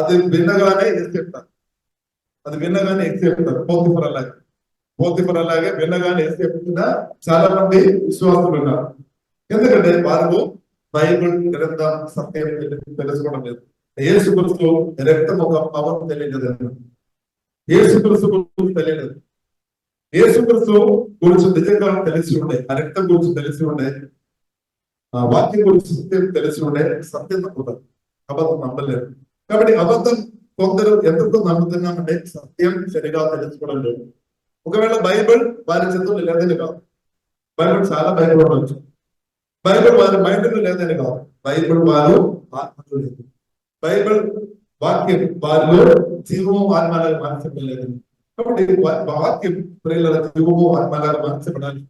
అది భిన్నగానే చెప్తారు, అది భిన్నగానే చెప్తారు. పోతిఫర్ అలాగే భిన్నగానే చెప్తున్నా చాలా మంది విశ్వాసులు ఉన్నారు. ఎందుకంటే వారు బైబిల్ గ్రంథం సత్యం తెలుసుకోవడం లేదు. యేసుక్రీస్తు రక్తం ఒక పవర్ తెలియలేదు, యేసుక్రీస్తు గురించి తెలియలేదు. యేసుక్రీస్తు గురించి నిజంగా తెలిసి ఉండే, ఆ రక్తం గురించి తెలిసి ఉండే, ఆ వాక్యం గురించి సత్యం తెలిసి ఉండే సత్యం నమ్ముతారు, అబద్ధం నమ్మలేదు. కాబట్టి అబద్ధం కొందరు ఎందుకు నమ్ముతున్నామంటే సత్యం సరిగా తెలుసుకోవడం లేదు. ఒకవేళ బైబిల్ వారి చేతుల్లో లేదని కాదు, బైబిల్ చాలా బైబిల్ ఉండొచ్చు, బైబిల్ వారి మైండ్లో లేదని కాదు, బైబిల్ వారు ఆత్మలో లేదు, బైబిల్ వాక్యం వారిలో జీవము ఆత్మలాగా మార్చబడలేదు. కాబట్టి వాక్యం ప్రియుల జీవము ఆత్మలాగా మార్చబడాలి,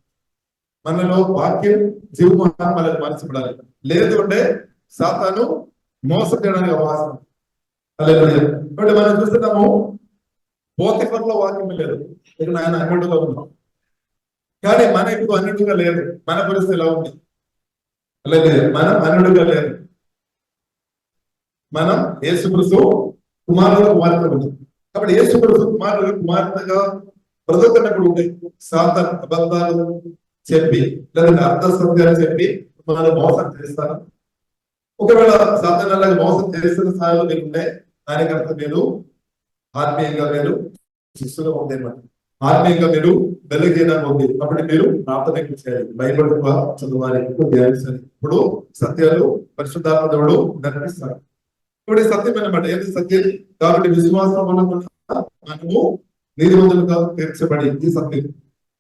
మనలో వాక్యం జీవము ఆత్మలాగా మార్చబడాలి. లేదు అంటే సాతాను మోసం చేయడానికి అవకాశం. కాబట్టి మనం చూస్తున్నాము పోతిఫర్లో వాక్యం లేదు, ఇక్కడ ఆయన అన్నిటిలో ఉన్నాం. కానీ మన ఇప్పుడు అన్నిటిగా లేదు, మన పరిస్థితి ఎలా ఉంది? అలాగే మనం అన్నిటిగా లేదు, మనం యేసుక్రీస్తు కుమారుడు కుమార్తె ఉంది. కాబట్టి యేసుక్రీస్తు కుమారుడు కుమార్తెగా బ్రతుకున్నప్పుడు ఉండే సాతాను అబద్ధాలు చెప్పి లేదంటే అర్థ సత్యాలు చెప్పి మనం మోసం చేస్తాను. ఒకవేళ సాతాను అలాగే మోసం చేస్తున్న స్థాయిలో మీరు ఉంటే దానికంటే మీరు ఆత్మీయంగా మీరు శిష్యుగా ఉండేమాట, ఆత్మీయంగా మీరు వెలుగేయడానికి ఉంది. కాబట్టి మీరు ప్రార్థన చేయాలి, బైబిల్ చదవాలి, ధ్యానించాలి. ఇప్పుడు సత్యాలు పరిశుద్ధాత్మ దేవుడు నడిపిస్తారు. ఇప్పుడు సత్యం అనమాట. ఏంటి సత్యం? కాబట్టి విశ్వాసం మనము నీతిమంతులుగా తీర్చబడి ఈ సత్యం.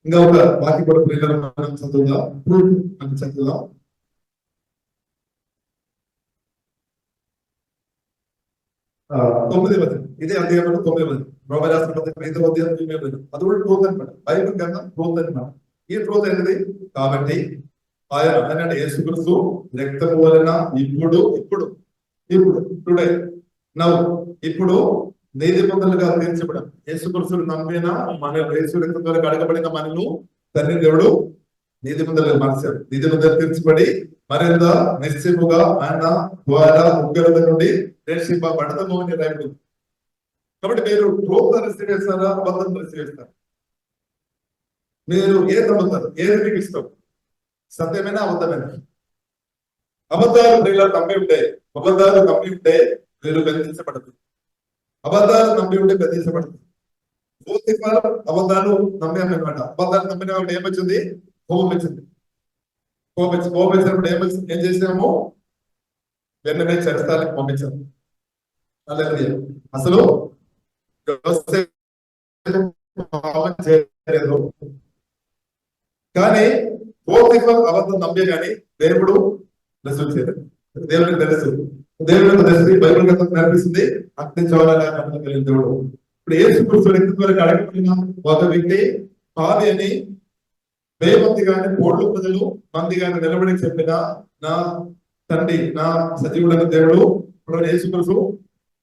ఇంకా ఒక వాక్య కూడా ప్రియులను మనం చదువుదాం, మనం చదువుదాం. తొమ్మిది వచనం, ఇదే అధ్యాయంలో 9వ వచనం, రోమా రాసిన పత్రిక 5వ అధ్యాయం 9వ వచనం. అది కూడా ట్రూత్ అనమాట, బైబిల్ కన్నా ట్రూత్ అనమాట. ఈ ట్రూత్ ఏంటిది? కాబట్టి ఆయన అంటే యేసుక్రీస్తు రక్తము వలన ఇప్పుడు టుడే నవ్వు ఇప్పుడు నీతిమంతులుగా తీర్చబడం, యేసుక్రీస్తును నమ్మిన మన యేసు రక్తం ద్వారా కడగబడిన మనను తండ్రి దేవుడు నీతిమంతులుగా మార్చాడు. నీతిమంతులుగా తీర్చబడి మరింత నిశ్చయముగా ఆయన ద్వారా ఉగ్రత నుండి రక్షింపబడతాము అని రాయబడింది. కాబట్టి మీరు ట్రూత్ రిసీవ్ చేస్తారా, అబద్ధం రిసీవ్ చేస్తారా? మీరు ఏది నమ్ముతారు? ఏది మీకు ఇష్టం? సత్యమైనా అబద్ధమైనా? అబద్ధాలు ప్రియుల నమ్మి ఉంటే, అబద్ధాలు నమ్మి ఉంటే మీరు బెదిరించబడదు. అబద్ధాలు నమ్మి ఉంటే బెదిరించబడదు. పోతిఫర్ అబద్ధాలు నమ్మామన్నమాట. అబద్ధాలు నమ్మిన వాడు ఏమొచ్చింది? కోపం వచ్చింది. కోపం వచ్చినప్పుడు ఏం చేసాము? వెంటనే చరిత్రాలకు పంపించాము. అసలు చేయలేదు. కానీ పోతిఫర్ అబద్ధం నమ్మే కానీ దేవుడు రిసీవ్ చేయలేదు. దేవుడికి తెలుసు. దేవుడికి తెలిసి బైబిల్ గ్రంథం కనిపిస్తుంది. అగ్ని జ్వాలగా కలిగిన దేవుడు. ఇప్పుడు యేసు క్రీస్తు వ్యక్తిత్వానికి అడగబడిన ఒక వ్యక్తి పాది అని 1000 మంది కానీ 1,000 ప్రజలు మంది కానీ నిలబడి చెప్పిన నా తండ్రి, నా సజీవుడైన దేవుడు ఇప్పుడు యేసు క్రీస్తు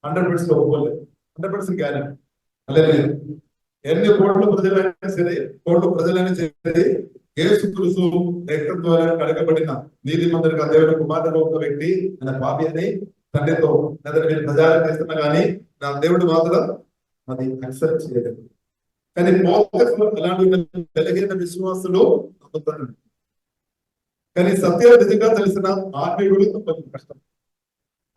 100% ఒప్పుకోలేదు. 100% గ్యారెంటీ. అలాగే ఎన్ని 1,000 ప్రజలైనా సరే, 1,000 ప్రజలైనా సరే, యేసు క్రీస్తు రక్తం ద్వారా కడగబడిన నీతిమంతుడిగా దేవుని కుమారుడు ఒక వ్యక్తి ఆయన పాపి అని తండ్రితో మీరు ప్రజారం చేస్తున్నా కానీ నా దేవుడు మాత్రం అది అక్సెప్ట్ చేయలేదు. కానీ అలాంటి వెలిగిన విశ్వాసులు నమ్ముతారు. కానీ సత్యం నిజంగా తెలిసిన ఆత్మీయుడు కొంచెం కష్టం.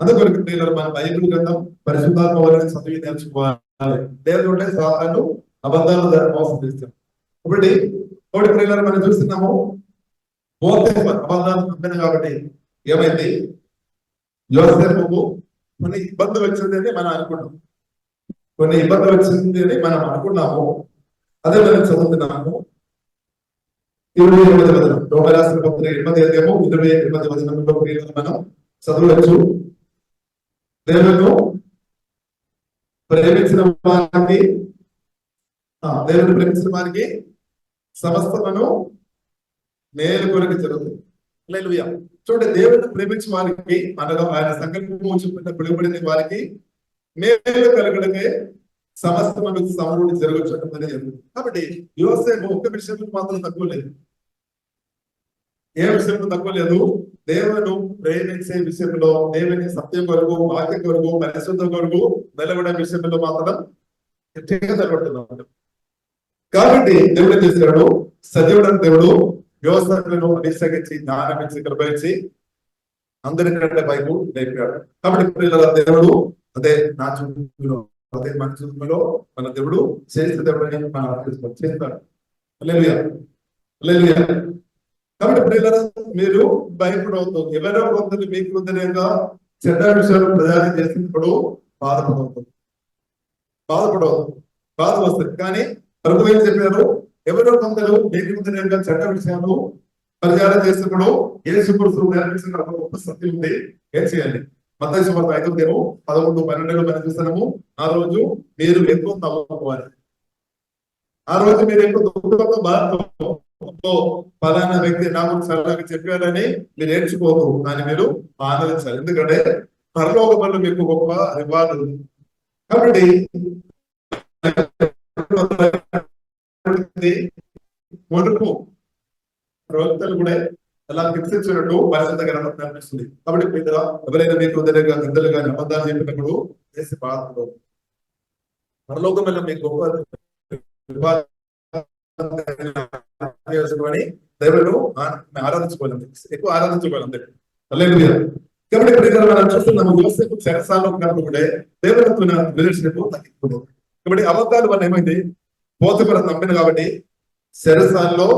అందుకొరకు మన బైబిల్ గ్రంథం పరిశుద్ధాత్మ వారిని చదివి నేర్చుకోవాలి. దేవుడు ఉంటే సాధారణ అబద్ధాలు మోసం చేస్తాం. ఒకటి ప్రియులను మనం చూస్తున్నాము. అబద్ధాలు నమ్మిన కాబట్టి ఏమైంది? యోసేపుకు కొన్ని ఇబ్బందులు వచ్చింది అని మనం అనుకున్నాం. కొన్ని ఇబ్బందులు వచ్చింది అని మనం అనుకున్నాము. అదే మనం చదువుతున్నాము. 28వ వచనం, రోమా రాసిన పత్రిక 28వ వచనంలో మనం చదవచ్చు. దేవుడు ప్రేమించిన వారికి సమస్తమును మేలు కొరకు జరుగుతుంది. హల్లెలూయా. చూడండి, దేవుడిని ప్రేమించిన వారికి అనగా ఆయన సంకల్పం చూపిన పిలువబడిన వారికి మేలు కలగడమే సమస్తమును సమృద్ధి జరగచ్చు. కాబట్టి యోసేపు ఒక్క విషయంలో మాత్రం తక్కువ లేదు. ఏ విషయంలో తక్కువ లేదు? దేవుడు ప్రేమించే విషయంలో, దేవుని సత్యం కొరకు, వాక్యం కొరకు, పరిశుద్ధ కొరకు నిలబడే విషయంలో మాత్రం గట్టిగా నిలబడుతున్నాడు. కాబట్టి దేవుడు ఏం చేశాడు? సజీవుడైన దేవుడు యోసేపును అభిషేకించి జ్ఞానం ఇచ్చి కృపయించి అందరికంటే వైపు లేపాడు. కాబట్టి దేవుడు అదే నా చూపులో, అదే మన చూపులో మన దేవుడు చేసిన దేవుడని మనం చేస్తాడు. హల్లెలూయా, హల్లెలూయా. కాబట్టి ప్రియులారా, మీరు భయపడవద్దు. ఎవరో కొందరు మీకు వ్యతిరేకంగా చెడ్డ విషయాలు ప్రచారం చేసినప్పుడు బాధపడవద్దు. బాధ వస్తుంది. కానీ ప్రభు ఏం చెప్పారు? ఎవరో కొందరు మీకు వ్యతిరేకంగా చెడ్డ విషయాలు ప్రచారం చేసినప్పుడు యేసు క్రీస్తు నేర్పించిన ఒక గొప్ప సత్యం ఉంది. ఏం చేయాలి? మత్తయి సువార్త 5వ అధ్యాయం 11, 12 మనం చూస్తున్నాము. ఆ రోజు మీరు ఎక్కువ నవ్వుకోవాలి. ఆ రోజు మీరు ఎక్కువ దుఃఖంతో, బాధతో, ఫలానా వ్యక్తి నాకు సరదాగా చెప్పారని మీరు నేర్చుకోదు, కానీ మీరు ఆనందించాలి. ఎందుకంటే పరలోక పనులు మీకు గొప్ప రివార్డు ఉంది. కాబట్టి మొదటి ప్రవక్తలు కూడా అలా ఫిక్సిచ్చినట్టు పరిశుద్ధ గ్రంథం కనిపిస్తుంది. కాబట్టి మీరు ఎవరైనా మీకు ఉదయంగా నిందలు కానీ అబద్ధాలు చెప్పినప్పుడు చేసి బాధపడదు. పరలోకం వల్ల మీకు గొప్ప దేవుడు ఆరాధించుకోవాలి, ఎక్కువ ఆరాధించుకోవాలి. హల్లెలూయా. కాబట్టి మనం చూస్తున్నాము, యోసేపు చెరసాలలో ఉన్నప్పుడు దేవునితో రిలేషన్షిప్ తగ్గిపోతుంది. కాబట్టి అబద్ధాలు వల్ల ఏమైంది? పోతిఫర్ నమ్మిన కాబట్టి చెరసాలలో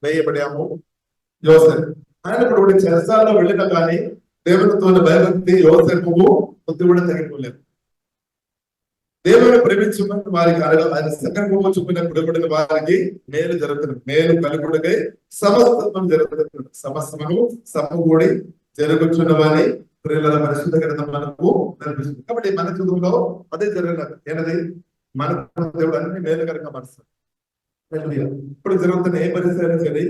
వేయబడాము. యోసేపు ఆయన ఇప్పుడు చెరసాలలో వెళ్ళినా కానీ దేవునితో భయభక్తి యోసేపు కొద్ది కూడా తగ్గిపోలేదు. దేవుని ప్రేమించున్న వారికి అనగా ఆయన సంకల్పము చూపిన పిలువబడిన వారికి మేలు జరుగుతుంది. మేలు కలుగుడికై సమస్తము జరుగుతుంది. సమస్తమును సమకూడి జరుగుతున్న వారి ప్రియుల పరిశుద్ధ గ్రంథం మనకు కనిపిస్తుంది. కాబట్టి మన చదువులో అదే జరగలేదు. ఏనది? మన దేవుడు అన్ని మేలుకరంగా మారుస్తాడు. ఇప్పుడు జరుగుతున్న ఏ పరిస్థితి అయినా సరే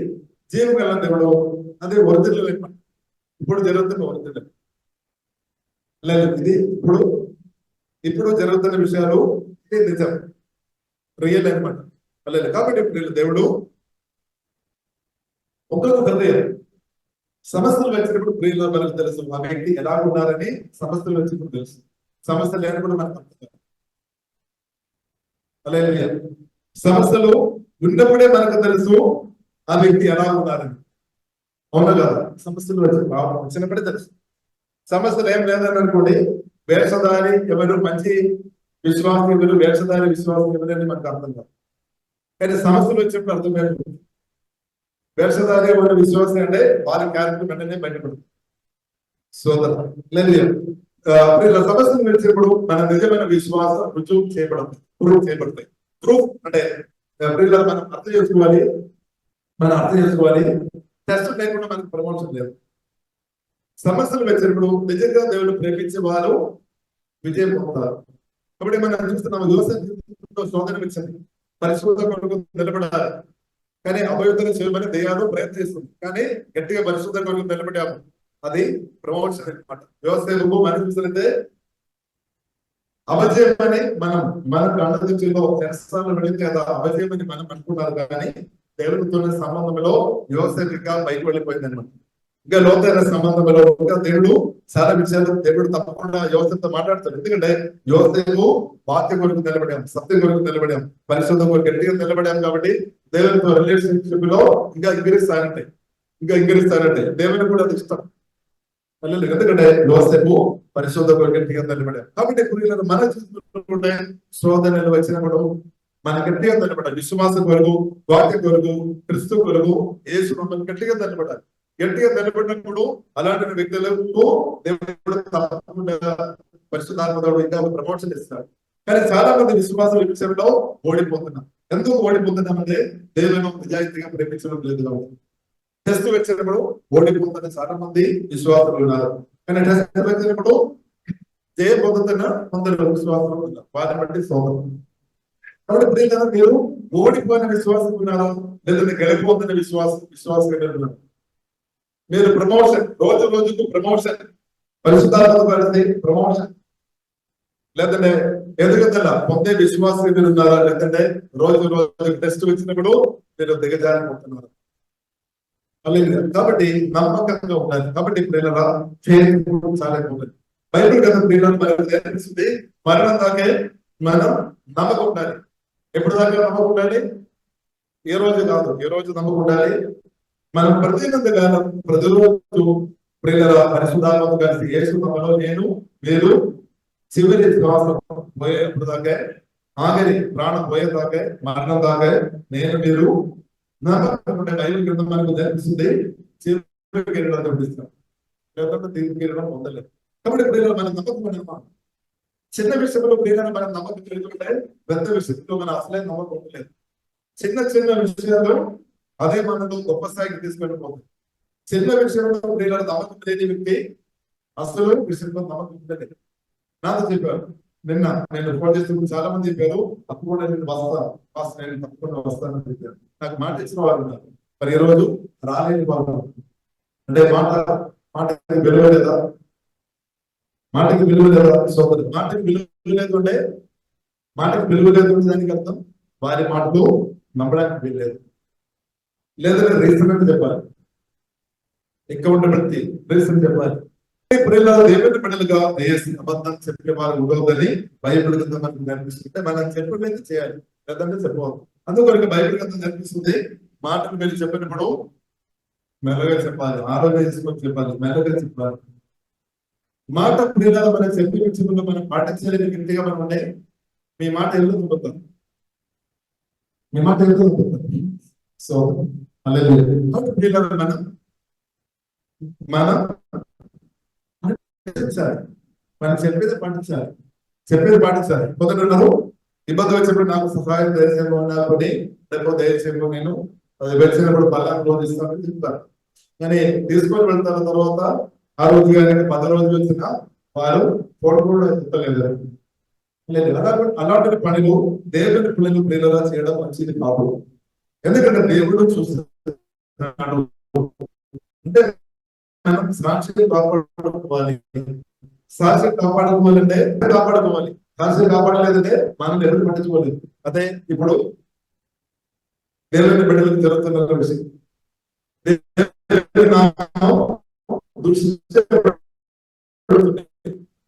జీవం గల దేవుడు అదే ఒరిజినల్. ఇప్పుడు జరుగుతున్న ఒరిజినల్ లేదు. ఇది ఇప్పుడు జరుగుతున్న విషయాలు ఇది నిజం, రియల్ అనమాట. లేదు. కాబట్టి దేవుడు ఒక్కొక్క హృదయం సమస్యలు వచ్చినప్పుడు ప్రియుల మనకు తెలుసు ఆ వ్యక్తి ఎలా ఉన్నారని. సమస్యలు వచ్చినప్పుడు తెలుసు, సమస్య లేనప్పుడు మనకు హల్లెలూయా. సమస్యలు ఉన్నప్పుడే మనకు తెలుసు ఆ వ్యక్తి ఎలా ఉన్నారని. అవునా కదా? సమస్యలు వచ్చినప్పుడే తెలుసు. సమస్యలు ఏం లేదని అనుకోండి, వేషధారి ఎవరు, మంచి విశ్వాసం ఎవరు, వేషధారి విశ్వాసం ఎవరని మనకు అర్థం కాదు. కానీ సమస్యలు వచ్చినప్పుడు అర్థమైపోతుంది. వేషధారి ఎవరు విశ్వాసం అంటే వారి క్యారెక్టర్ వెంటనే బయటపడుతుంది. సోదర లేదు, సమస్యలు వచ్చినప్పుడు మన నిజమైన విశ్వాసం రుజువు చేయబడుతుంది, ప్రూఫ్ చేయబడతాయి. ప్రూఫ్ అంటే మనం అర్థం చేసుకోవాలి, టెస్ట్ లేకుండా మనకు ప్రమోషన్ లేదు. సమస్యలు వచ్చినప్పుడు నిజంగా దేవుడు ప్రేమించే వారు విజయం పొందుతారు. కాబట్టి మనం చూస్తున్నాము, యోసేపు శోధన వచ్చింది, పరిశుద్ధ కొరకు నిలబడాలి. కానీ అపవిత్ర చేయమని దయ్యాలు ప్రయత్నిస్తుంది, కానీ గట్టిగా పరిశుద్ధ కొరకు నిలబడాము. అది ప్రమోషన్ అనమాట. యోసేపు మనం చూసినట్టే అపజయమని మన కళ్ళలో చేస్తాను పడింది కదా, అపజయమని మనం అనుకున్నారు. కానీ దేవుడితో సంబంధంలో యోసేపు ఇంకా పైకి వెళ్ళిపోయింది అనమాట. ఇంకా లోతైన సంబంధంలో ఇంకా దేవుడు చాలా విషయాలు దేవుడు తప్పకుండా యోసేపుతో మాట్లాడతాడు. ఎందుకంటే యోసేపు వాక్య కొరకు నిలబడాం, సత్యం కొరకు నిలబడాం, పరిశుద్ధం కొరకు గట్టిగా నిలబడాం. కాబట్టి దేవునితో రిలేషన్షిప్ లో ఇంకా ఇంకరిస్తారంటే దేవుని కూడా అది ఇష్టం. ఎందుకంటే యోసేపు పరిశుద్ధ కొరకు గట్టిగా నిలబడాం. కాబట్టి ఇప్పుడు మన చూసుకుంటే శోధనలు వచ్చినప్పుడు మన గట్టిగా నిలబడాలి. విశ్వాసం కొరకు, వాక్య కొరకు, క్రీస్తు కొరకు, యేసు మమ్మల్ని గట్టిగా నిలబడాలి. గట్టిగా నిలబడినప్పుడు అలాంటి వ్యక్తులకు దేవుడు తప్పకుండా పరిశుద్ధాత్మడు ఇంకా ప్రమోషన్ ఇస్తాడు. కానీ చాలా మంది విశ్వాసం విషయంలో ఓడిపోతున్నాం. ఎందుకు ఓడిపోతున్నామంటే దేవుని నిజాయితీగా ప్రేమించడం లేదు. టెస్ట్ వచ్చినప్పుడు ఓడిపోతున్న చాలా మంది విశ్వాసులు ఉన్నారు. కానీ టెస్ట్ వచ్చినప్పుడు జయ పొందుతున్న కొందరు విశ్వాసులు ఉన్నారు. వారిని బట్టి శోధన. కాబట్టి మీరు ఓడిపోయిన విశ్వాసం ఉన్నారా, లేదంటే గెలిపోతున్న విశ్వాసం ఉన్నారు. మీరు ప్రమోషన్, రోజు రోజుకు ప్రమోషన్, పరిశుద్ధాత్మతో కలిసి ప్రమోషన్, లేదంటే ఎదుగుదల పొందే విశ్వాసం మీరు ఉన్నారా, లేదంటే రోజు రోజు టెస్ట్ వచ్చినప్పుడు మీరు దిగజారిపోతున్నారు. కాబట్టి నమ్మకంగా ఉండాలి. కాబట్టి ప్రియులారా చాలా ఇంపార్టెంట్. బైబిల్ కదా ప్రియులను మనకు నేర్పిస్తుంది, మరణం దాకే మనం నమ్మకం ఉండాలి. ఎప్పుడు దాకా నమ్మకం ఉండాలి? ఏ రోజు కాదు, ఏ రోజు నమ్మకం ఉండాలి. మనం ప్రతిరోజు ప్రియుల పరిశుద్ధాత్మతో కలిసి యేసు నామములో నేను మీరు చివరి శ్వాసం పోయేప్పుడు దాకా, ఆఖరి ప్రాణం పోయేదాకా, మరణం దాకా నేను మీరు నమ్మకం బైబిల్ గ్రంథం మనకు జరిపిస్తుంది. చివరి కిరణం చూపిస్తాం, లేదంటే తీర్పు కిరణం పొందలేదు. కాబట్టి ప్రియుల మన నమ్మకం చిన్న విషయంలో ప్రియులను మనం నమ్మకం తెలుసుకుంటే పెద్ద విషయంలో మన అసలే నమ్మకం ఉండలేదు. చిన్న చిన్న విషయాలు అదే మనలో గొప్ప స్థాయికి తీసుకెళ్ళిపోతుంది. చిన్న విషయంలో ప్రియులను నమ్మకం లేని వ్యక్తి అసలు విషయంలో నమ్మకం ఉండలేదు. నాతో చెప్పారు, నిన్న నేను ఫోన్ చేస్తున్నప్పుడు చాలా మంది చెప్పారు, అప్పుడు కూడా నేను నేను తప్పకుండా వస్తానని చెప్పారు. నాకు మాట ఇచ్చిన వారు ఉన్నారు, మరి ఈ రోజు రాలేని వాళ్ళు. అంటే మాటకి విలువ లేదా? మాటకి విలువ లేదా సోదరు? మాటకి విలువ లేదు అంటే, మాటకి విలువ లేదు దానికి అర్థం వారి మాటలు నమ్మడానికి వీల్లేదు. లేదంటే రీజన్ అని చెప్పాలి, ఎక్కువ ఉండబట్టి రీజన్ చెప్పాలి. దేవుని బిడ్డలుగా అబద్ధం చెప్పే వారు ఉండవద్దని బైబిల్ గ్రంథం మనకు కనిపిస్తుంటే మనం చెప్పలేదు చేయాలి, లేదంటే చెప్పవద్దు. అందుకొరకు బైబిల్ గ్రంథం కనిపిస్తుంది, మాటలు మీరు చెప్పినప్పుడు మెల్లగా చెప్పాలి, ఆరోగ్యం తీసుకొని చెప్పాలి, మెల్లగా చెప్పాలి. మాట ప్రియుల మనం చెప్పే విషయంలో మనం పాటించలేని గట్టిగా మనం ఉంటే మీ మాట ఎందుకు పోతాం, మీ మాట ఎందుకు పోతాం. సో అలాగే మనం మనం చెప్పేది పాటించాలి. కొందరు ఇబ్బంది వచ్చినప్పుడు నాకు సహాయం దయచేయము అన్నప్పుడు, లేకపోతే దయచేయము నేను అది వచ్చినప్పుడు బలాన్ని రోజు చెప్తాను. కానీ తీసుకొని వెళ్తాను తర్వాత ఆ రోజు కానీ 10 రోజులు వచ్చినా వారు ఫోటో కూడా ఎత్తలేదు. అలాంటి పనులు దేవుని పిల్లలు ప్రియులుగా చేయడం మంచిది కాదు. ఎందుకంటే దేవుడు చూస్తున్నాడు. అంటే మనం సాక్షి కాపాడుకోవాలి. సాక్షి కాపాడుకోవాలంటే కాపాడుకోవాలి, సాక్షి కాపాడలేదంటే మనం ఎవరు పట్టించుకోలేదు. అదే ఇప్పుడు దేవుని బిడ్డలకు జరుగుతున్న విషయం.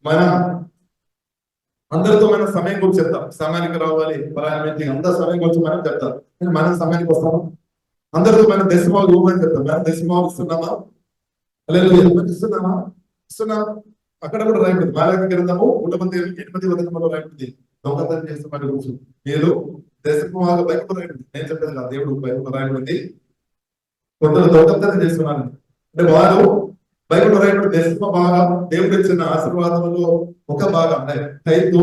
మనం అందరితో మనం సమయం గురించి చెప్తాం, సమయానికి రావాలి పలానా అందరి సమయం గురించి మనం చెప్తాం. మనం సమయానికి వస్తాము. అందరితో మనం దశమాలు ఇవ్వమని చెప్తాం. మనం దశమాలు ఇస్తున్నామా? లేదా ఇస్తున్నామా? ఇస్తున్నాం. అక్కడ కూడా రాయబడింది బాలక గ్రంథము 8:8 రాయబడింది దొంగతనం చేసిన వారి గురించి. మీరు దశమాలు బైబిల్ రాయబడింది, నేను చెప్పేది కాదు, దేవుడు బైబిల్ రాయబడింది. కొందరు దొంగతనం చేస్తున్నాను అంటే వారు బైబిల్ రాయబడి దశమ భాగం దేవుడు ఇచ్చిన ఆశీర్వాదంలో ఒక భాగం రైతు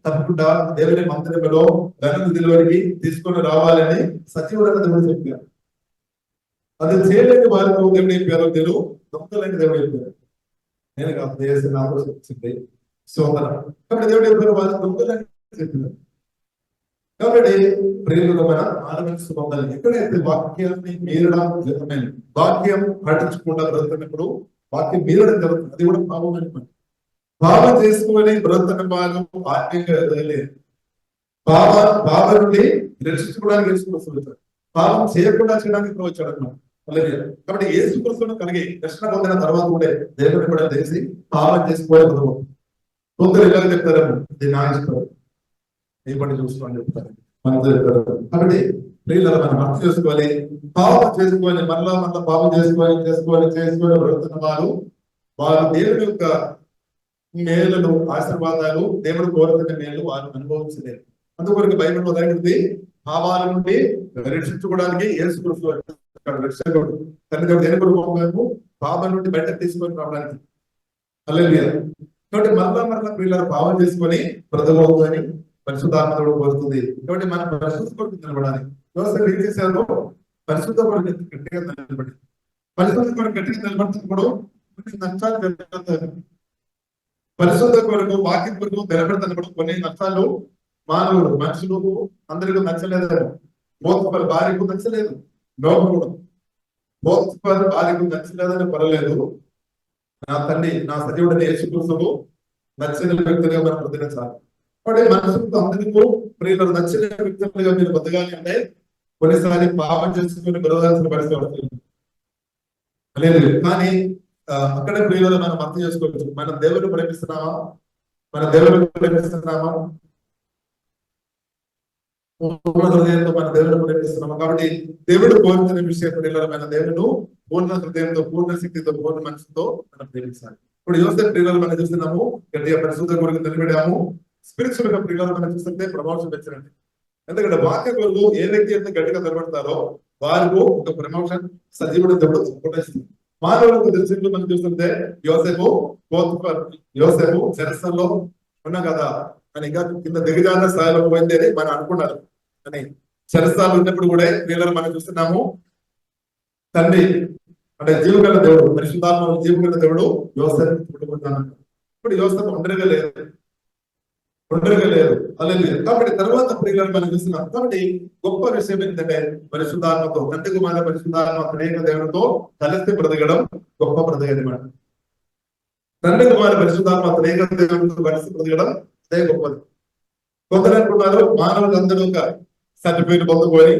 తప్పకుండా దేవుని మందిరంలో ధననిధిలోనికి తీసుకొని రావాలని సచివుడైన దేవుడు చెప్పారు. అది చేయలేని వారికి దేవుడు చెప్పారు, దేవుడు దొంగలని దేవుడు చెప్పారు. నేను కాదు చేసిన వచ్చింది సోదర. కాబట్టి దేవుడు చెప్పారు వారు దొంగలని చెప్పారు. కాబట్టి ప్రియులు మనం ఆనందించుకోవాలి. ఎక్కడైతే వాక్యాన్ని మీరడం జరుగుతుంది, వాక్యం పాటించకుండా బ్రతుకున్నప్పుడు వాక్యం మీరడం జరుగుతుంది, అది కూడా పాపం అనుకోండి. పాపం చేసుకుని బ్రతుకున్న వాళ్ళు ఆత్మీయంగా ఎదగలేదు. పాప నుండి రక్షించుకోవడానికి యేసుక్రీస్తు, పాపం చేయకుండా చేయడానికి ఇప్పుడు వచ్చాడు అన్నమాట. కాబట్టి యేసుక్రీస్తును కలిగి రక్షణ పొందిన తర్వాత కూడా దేవుని కూడా తెలిసి పాపం చేసుకోవాలి బ్రతుకు. కొందరు ఇలా చెప్తారేమో ఇది నా ఇష్టం, ఏ పని చూసుకోని చెప్తారు మనతో చెప్తారు. కాబట్టి ప్రియులను మనం అర్థం చేసుకోవాలి. పాపం చేసుకోవాలి, మళ్ళా పాపం చేసుకోవాలి బ్రతుకున్న వారు దేవుని యొక్క మేలును ఆశీర్వాదాలు దేవుడు కోరుతున్న మేలు వారు అనుభవించలేరు. అందుకొరకు బైబిల్లో రాయబడింది పాపాల నుండి రక్షించుకోవడానికి యేసుక్రీస్తు రక్షకుడు తండ్రి దేవుడు దేని కొరకు పాపం నుండి బయటకు తీసుకొని రావడానికి. హల్లెలూయా. కాబట్టి మళ్ళా ప్రియులను పాపం చేసుకొని బ్రతకని పరిశుద్ధాత్మ కోరుతుంది. కాబట్టి మనం పరిశుద్ధ కొరకు నిలబడాలి. యోసేపు ఏం చేశారు? పరిశుద్ధ కొరకు గట్టిగా నిలబడి పరిశుద్ధ కొరకు గట్టిగా నిలబడుతున్నప్పుడు కొన్ని నష్టాలు జరుగుతాయి. పరిశుద్ధ కొరకు వాక్యం కొరకు నిలబెడుతున్నప్పుడు కొన్ని నష్టాలు మనుషులు అందరికీ నచ్చలేదు. బోధపరి భార్యకు నచ్చలేదు, లోపడు బోధపరి భార్యకు నచ్చలేదని పర్వాలేదు, నా తండ్రి నా సజీవుడైన యేసుక్రీస్తుకు నచ్చిన వ్యక్తిగా మనం ప్రతినించాలి. కాబట్టి మనుషులతో అందరికీ ప్రియులు నచ్చిన వ్యక్తులుగా మీరు బతకాలి అంటే కొన్నిసారి పాపం చేసుకుని బతకాల్సిన పరిస్థితి పడుతుంది. లేదు కానీ అక్కడ ప్రియులను మనం అర్థం చేసుకోవచ్చు. మనం దేవుని ప్రేమిస్తున్నామా? మన దేవుని ప్రేమిస్తున్నామా? మన దేవుని ప్రేమిస్తున్నామా? కాబట్టి దేవుడు కోరుతున్న విషయం ప్రియులను మన దేవుడు పూర్ణ హృదయంతో, పూర్ణ శక్తితో, పూర్ణ మనసుతో మనం ప్రేమించాలి. ఇప్పుడు యోసేపు ప్రియులను మనం చూస్తున్నాము, గట్టిగా పరిశుద్ధ కొరకు నిలబెట్టాము. స్పిరిచువల్ గా ప్రియులను మనం చూస్తుంటే ప్రమోషన్ పెంచండి. ఎందుకంటే వాక్య కొరకు ఏ వ్యక్తి అయితే గట్టిగా నిలబడతారో వారికి ఒక ప్రమోషన్ సజీవుడు దేవుడు కొట్టేస్తుంది. మానవులకు దృష్టిలో మనం చూస్తుంటే యోసేపు చెరసల్లో ఉన్నా కదా అని ఇంకా కింద దిగజారిన స్థాయిలో పోయింది అని మనం అనుకున్నారు. అని చెరసాలు ఉన్నప్పుడు కూడా వీళ్ళని మనం చూస్తున్నాము. తండ్రి అంటే జీవగల దేవుడు, పరిశుద్ధాత్మ జీవగల దేవుడు యోసేపు పుట్టుకుంటున్నాను. ఇప్పుడు యోసేపు ఒంటరిగా లేదు. అలాగే కాబట్టి తర్వాత ప్రియులను మనం చూస్తున్నాం. కాబట్టి గొప్ప విషయం ఏంటంటే పరిశుద్ధాత్మతో తండ్రి కుమార పరిశుద్ధాత్మ అనేక దేవునితో కలిసి బ్రతకడం గొప్ప బ్రతకమాట. తండ్రి కుమార పరిశుద్ధాత్మ అనేక దేవునితో కలిసి బ్రతకడం అదే గొప్పది. కొందరు అనుకున్నారు మానవులందరూ ఒక సర్టిఫికేట్ పొందుకొని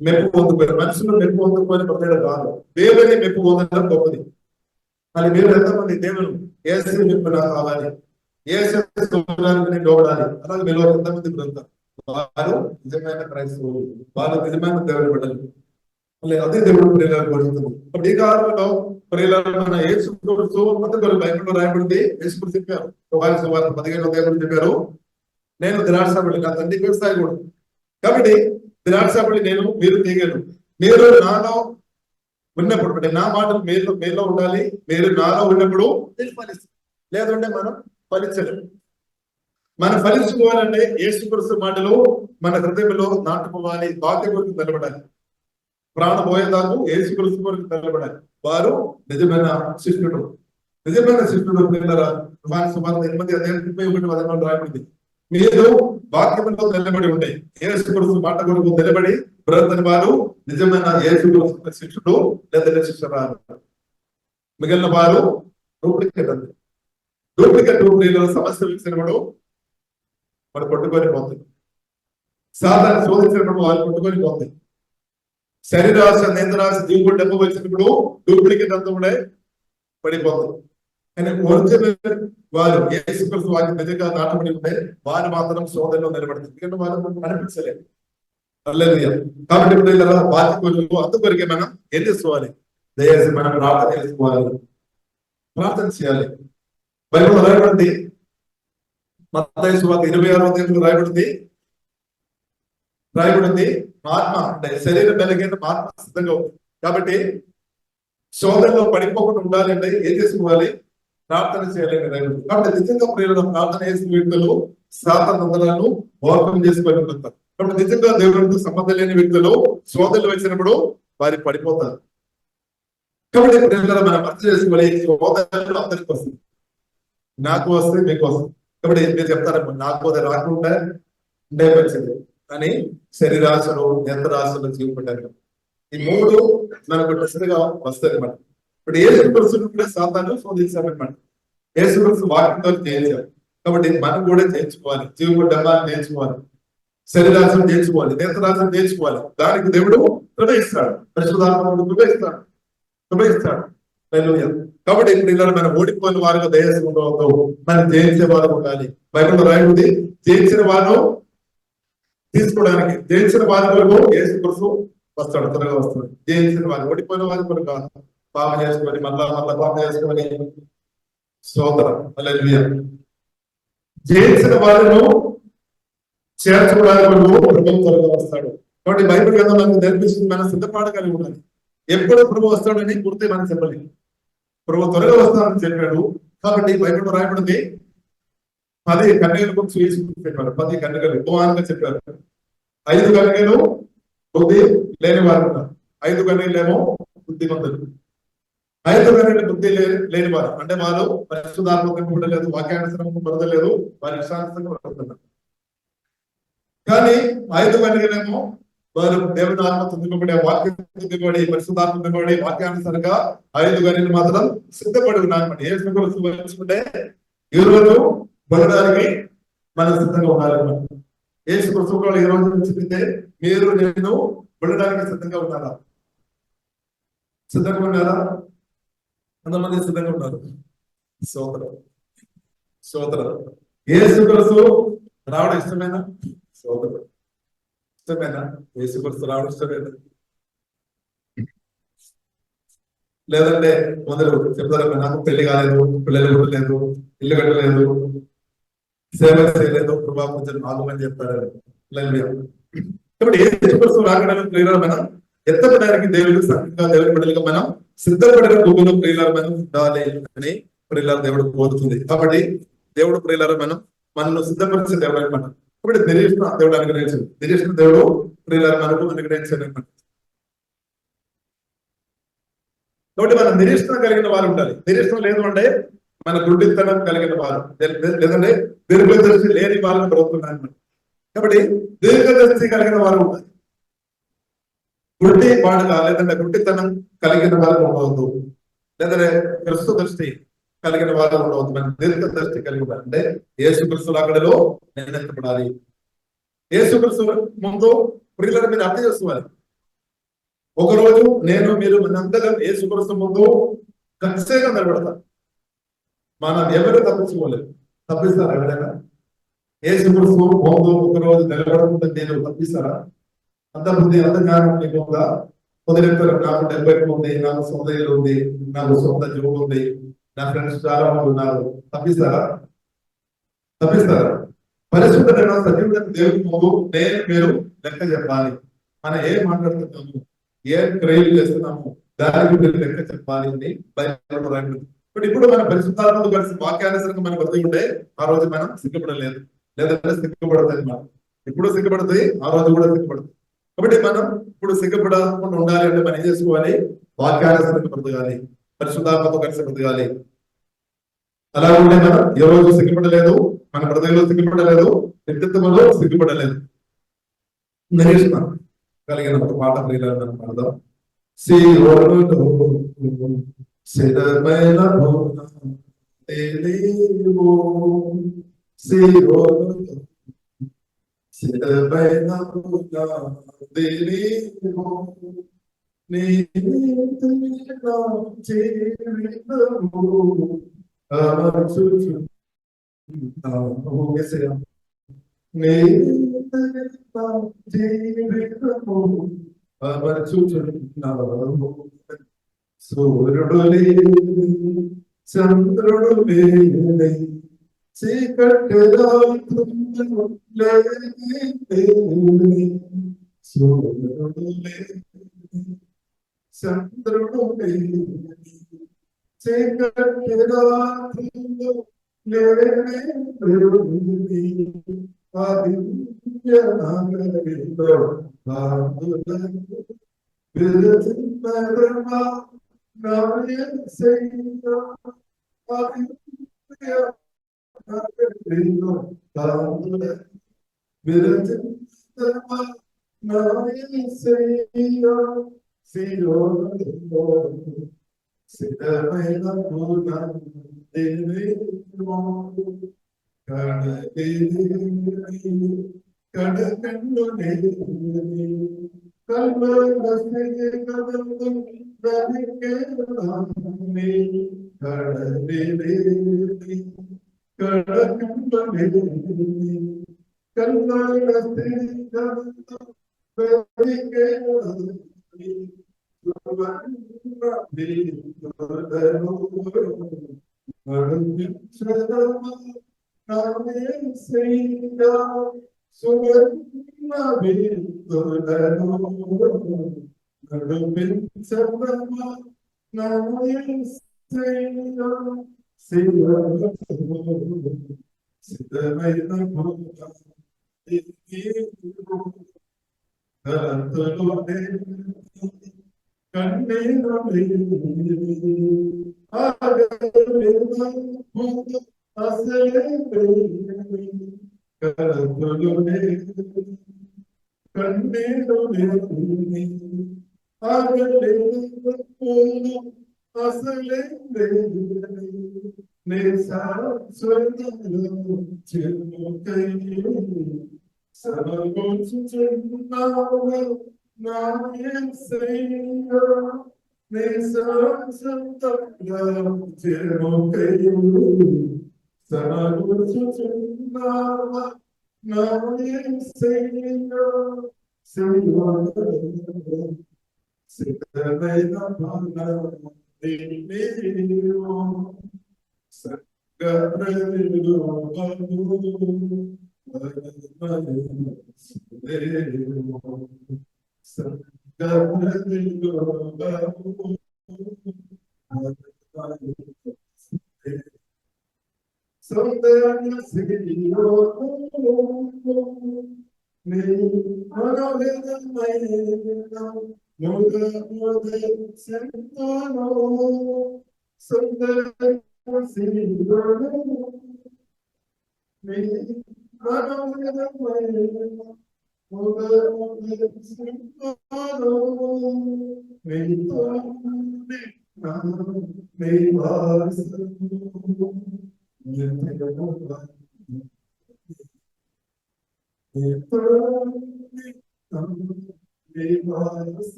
మెప్పు పొందుకొని, మనుషులు మెప్పు పొందుకొని బ్రతకడం కాదు, దేవుని మెప్పు పొందడం గొప్పది. అది మీరు ఎంతమంది దేవుడు ఏసు మెప్పు నాకు కావాలి, లోబడాలి అలాగే మీరు ఎంతమంది బ్రతుకుతారు. వారు నిజమైన క్రైస్తవులు, వారు నిజమైన దేవుని బిడ్డలు. అదే దేవుడు ప్రియులను కోరుతుంది. అప్పుడు ఈ కాలంలో ప్రియులను మన యేసుక్రీస్తు బైబిల్లో రాయబడింది. యేసుక్రీస్తు చెప్పారు 15 దేవుడు చెప్పారు, నేను ద్రాక్షపల్లి, నా తండ్రి వ్యవసాయకుడు. కాబట్టి ద్రాక్షపల్లి నేను, మీరు తీగలు. మీరు నాలో ఉన్నప్పుడు నా మాటలు మీలో ఉండాలి, మీరు నాలో ఉన్నప్పుడు ఫలిస్తుంది. లేదంటే మనం ఫలించలేదు. మనం ఫలించుకోవాలంటే యేసుక్రీస్తు మాటలు మన హృదయంలో నాటుకోవాలి, వాక్య కొరకు నిలబడాలి. ప్రాణ పోయేదాకు యేసుక్రీస్తు కొరకు నిలబడాలి. వారు నిజమైన శిష్యుడు. నిజమైన శిష్యుడు పిల్లల సుమారు 8:31 రాయబడింది. మీరు వాక్యంలో నిలబడి ఉంటాయి, యేసుక్రీస్తు మాట కొరకు నిలబడి బ్రతకని వారు నిజమైన యేసుక్రీస్తు శిష్యుడు లేదా శిష్యురాలు. మిగిలిన వారు డూప్లికేట్ సమస్య విసినప్పుడు వాడు కొట్టుకొని పోతుంది. సాధారణ శోధించినప్పుడు వాళ్ళు కొట్టుకొని పోతాయి. శరీరాశ, నేత్రాశ, జీవుడు డబ్బు వచ్చినప్పుడు డూప్లికేట్ అంతా కూడా పడిపోతుంది. కానీ ఒరిజినల్ వారు యేసుక్రీస్తు వాక్యం నిజంగా నాటబడి ఉంటే వారు మాత్రం శోధనలో నిలబడుతుంది. ఎందుకంటే వారు కనిపించలేదు. హల్లెలూయా. కాబట్టి ఇప్పుడు ఇలా వాక్యం అందుకొరికే మనం ఏం చేసుకోవాలి? దయచేసి మనం ప్రార్థన చేసుకోవాలి, ప్రార్థన చేయాలి. బైబిల్ రాయబడింది, మత్తయి సువార్త 26వ అధ్యాయంలో రాయబడింది ఆత్మ అంటే శరీరం కలిగిన ఆత్మ సిద్ధంగా ఉంది. కాబట్టి శోధనలో పడిపోకుండా ఉండాలి అంటే ఏం చేసుకోవాలి? ప్రార్థన చేయాలి. కాబట్టి నిజంగా ప్రియులను ప్రార్థన చేసిన వ్యక్తులు సాతాను ఓవర్కమ్ చేసుకొని ఉంటారు. కాబట్టి నిజంగా దేవుడితో సంబంధం లేని వ్యక్తులు శోధనలు వచ్చినప్పుడు వారికి పడిపోతారు. కాబట్టి ప్రియులను మనం అర్థం చేసుకోవాలి, శోధనలు అందరికి వస్తుంది, నాకు వస్తే మీకు వస్తుంది. కాబట్టి మీరు చెప్తారమ్మా నాకు అది రాకుండా ఉండే మంచిది అని శరీరాశలు, నేత్రాశలు, జీవిపడ్డారు. ఈ మూడు మనకు నిశ్చితంగా వస్తాయి అన్నమాట. ఇప్పుడు యేసుక్రీస్తును కూడా సాతాను శోధించామన్నమాట. యేసుక్రీస్తు వాక్యంతో జయించారు. కాబట్టి మనం కూడా జయించుకోవాలి, జీవపడ్డాన్ని జయించుకోవాలి, శరీరాశను జయించుకోవాలి, నేత్రాశను జయించుకోవాలి. దానికి దేవుడు కృపయిస్తాడు, పరిశుద్ధాత్ముడు కృపయిస్తాడు. కాబట్టి ఇప్పుడు ఇలా మనం ఓడిపోయిన వారుగా దయచేసి ఉండవద్దు, మనం జయించే వారు ఉండాలి. బైబిల్లో రాయబడింది, జయించిన వారు తీసుకోవడానికి, జయించిన వారి వరకు యేసుక్రీస్తు వస్తాడు, త్వరగా వస్తాడు. జయించిన వారు, ఓడిపోయిన వారి కొరకు కాదు. పాపం చేసుకొని మళ్ళా పాపం చేసుకొని స్తోత్రం, హల్లెలూయా. జయించిన వారిను చేర్చుకోవడానికి ప్రభు త్వరగా వస్తాడు. కాబట్టి బైబిల్ గ్రంథం మనకు నేర్పిస్తుంది, మనం సిద్ధపాడగలిగి ఉండాలి. ఎప్పుడు ప్రభు వస్తాడని గుర్తే మనం చెప్పలేదు. ప్రభు త్వరగా వస్తాడని చెప్పాడు. కాబట్టి బైబిల్ రాయబడింది 10 కన్యకల గురించి చెప్పారు. 10 కన్యకలు ఉపమానంగా చెప్పారు. 5 కన్యకలు బుద్ధి లేని వారు ఉన్నారు, 5 కన్యకలేమో బుద్ధిమంతులు. 5 కన్యకలు బుద్ధి లేని వారు అంటే వారు పరిశుద్ధాత్మకంగా ఉండలేదు, వాక్యానుసరంగా పొందలేదు, వారి ఇష్టానుసరంగా పడుతున్నారు. కానీ 5 కన్యకలేమో వారు దేవుని ఆత్మతో నింపబడి, వాక్యం నింపబడి, పరిశుద్ధాత్మ నింపబడి, వాక్యానుసారంగా 5 కన్యకలు మాత్రం సిద్ధపడి ఉన్నారన్నమాట. ఏ వచ్చుకుంటే ఈ రోజు పొందడానికి మనం సిద్ధంగా ఉండాలన్నమాట. యేసు క్రీస్తు ఈ రోజు నుంచి మీరు నేను వెళ్ళడానికి సిద్ధంగా ఉన్నారా? సిద్ధంగా ఉన్నారా? కొంతమంది సిద్ధంగా ఉన్నారు. సోదరు యేసు క్రీస్తు రావడం ఇష్టమేనా? సోదరు ఇష్టమేనా? యేసు క్రీస్తు రావడం ఇష్టమేనా? లేదంటే మొదలు చెప్తారు, నాకు పెళ్లి కాలేదు, పిల్లలు పుట్టలేదు, ఇల్లు కట్టలేదు, సేవ చేయలేదు, ప్రభావం ఆగమని చెప్తారు. కాబట్టి యేసుక్రీస్తు రాకడానికి ప్రియులారా మనం ఎత్తపడడానికి దేవుడు సంఘంగా దేవుడి బిడ్డలుగా మనం సిద్ధపడిన భూమిలో ప్రియులారా మనం ఉండాలి అని ప్రియులారా దేవుడు కోరుతుంది. కాబట్టి దేవుడు ప్రియులారా మనల్ని సిద్ధపరిచే దేవుడు అనమాట. కాబట్టి నిరీక్షణ దేవుడు అనుగ్రహించాడు, నిరీక్షణ దేవుడు ప్రియులారా మనకు అనుగ్రహించాడు అనమాట. కాబట్టి మనం నిరీక్షణ కలిగిన వారు ఉండాలి. నిరీక్షణ లేదు అంటే మన గుడ్డితనం కలిగిన వారు, లేదంటే దీర్ఘదర్శి లేని వారిని బ్రతుకున్నారు. కాబట్టి దీర్ఘదర్శి కలిగిన వారు ఉండాలి. గుడ్డి వాడుగా లేదంటే గుడ్డితనం కలిగిన వారు ఉండవద్దు, లేదంటే క్రిస్తు దృష్టి కలిగిన వారు ఉండవద్దు. మన దీర్ఘదర్శి కలిగి ఉండాలి. అంటే యేసుక్రీస్తు అక్కడలో నిలబడాలి. యేసుక్రీస్తు ముందు ప్రియులను మీరు అర్థం చేసుకోవాలి. ఒకరోజు మీరు మనందరం యేసుక్రీస్తు ముందు ఖచ్చితంగా నిలబడతారు. మనం ఎవరు తప్పించుకోలేదు. తప్పిస్తారా ఎవరైనా? యేసుక్రీస్తు ముందు ఒకరోజు నిలబడకుండా నేను తప్పిస్తారా? అంత బుద్ధి, అంత జ్ఞానం మీకు ఉందా? కుదిరెత్తారు, నాకు 70 ఉంది, నాకు సొంత ఇల్లు ఉంది, నాకు సొంత జాబ్ ఉంది, నా ఫ్రెండ్స్ చాలా మంది ఉన్నారు. తప్పిస్తారా? పరిశుద్ధమైన సజీవుడైన దేవుడి ముందు మీరు లెక్క చెప్పాలి. మనం ఏం మాట్లాడుతున్నాము, ఏం క్రియలు చేస్తున్నాము, దానికి మీరు లెక్క చెప్పాలి అని బైబిల్ రాయబడింది. ఇప్పుడు మన పరిశుద్ధాత్మతో కలిసి వాక్యానుసరంగా మనం బతికి ఉంటే ఆ రోజు మనం సిగ్గుపడలేదు, లేదంటే సిగ్గుపడుతుంది. మనం ఇప్పుడు సిగ్గుపడుతుంది, ఆ రోజు కూడా సిగ్గుపడుతుంది. కాబట్టి మనం ఇప్పుడు సిగ్గుపడకుండా ఉండాలి అంటే మనం ఏం చేసుకోవాలి? వాక్యానుసరంగా బ్రతకాలి, పరిశుద్ధాత్మతో కలిసి బ్రతకాలి. అలా ఉంటే మనం ఏ రోజు సిగ్గుపడలేదు, మన బ్రతుకులో సిగ్గుపడలేదు, వ్యక్తిత్వంలో సిగ్గుపడలేదు. నిరీక్షణ కలిగిన ఒక పాట మనం పాడదాం. స్థిరమైన అమర్చుచున్నావు సూర్యుడు లేని చంద్రుడు లేని చీకటి రాత్రులు లేని సూర్యుడు లేని చంద్రుడు లేని చీకటి రాత్రులు లేని ఆదిత్య నగరిలో విరచిమ్మరమా నాయసయ్యా ఆదిత్య నగరిలో విరచిమ్మరమా నాయసయ్యా సియోనులో సిద్ధమైన కడకండు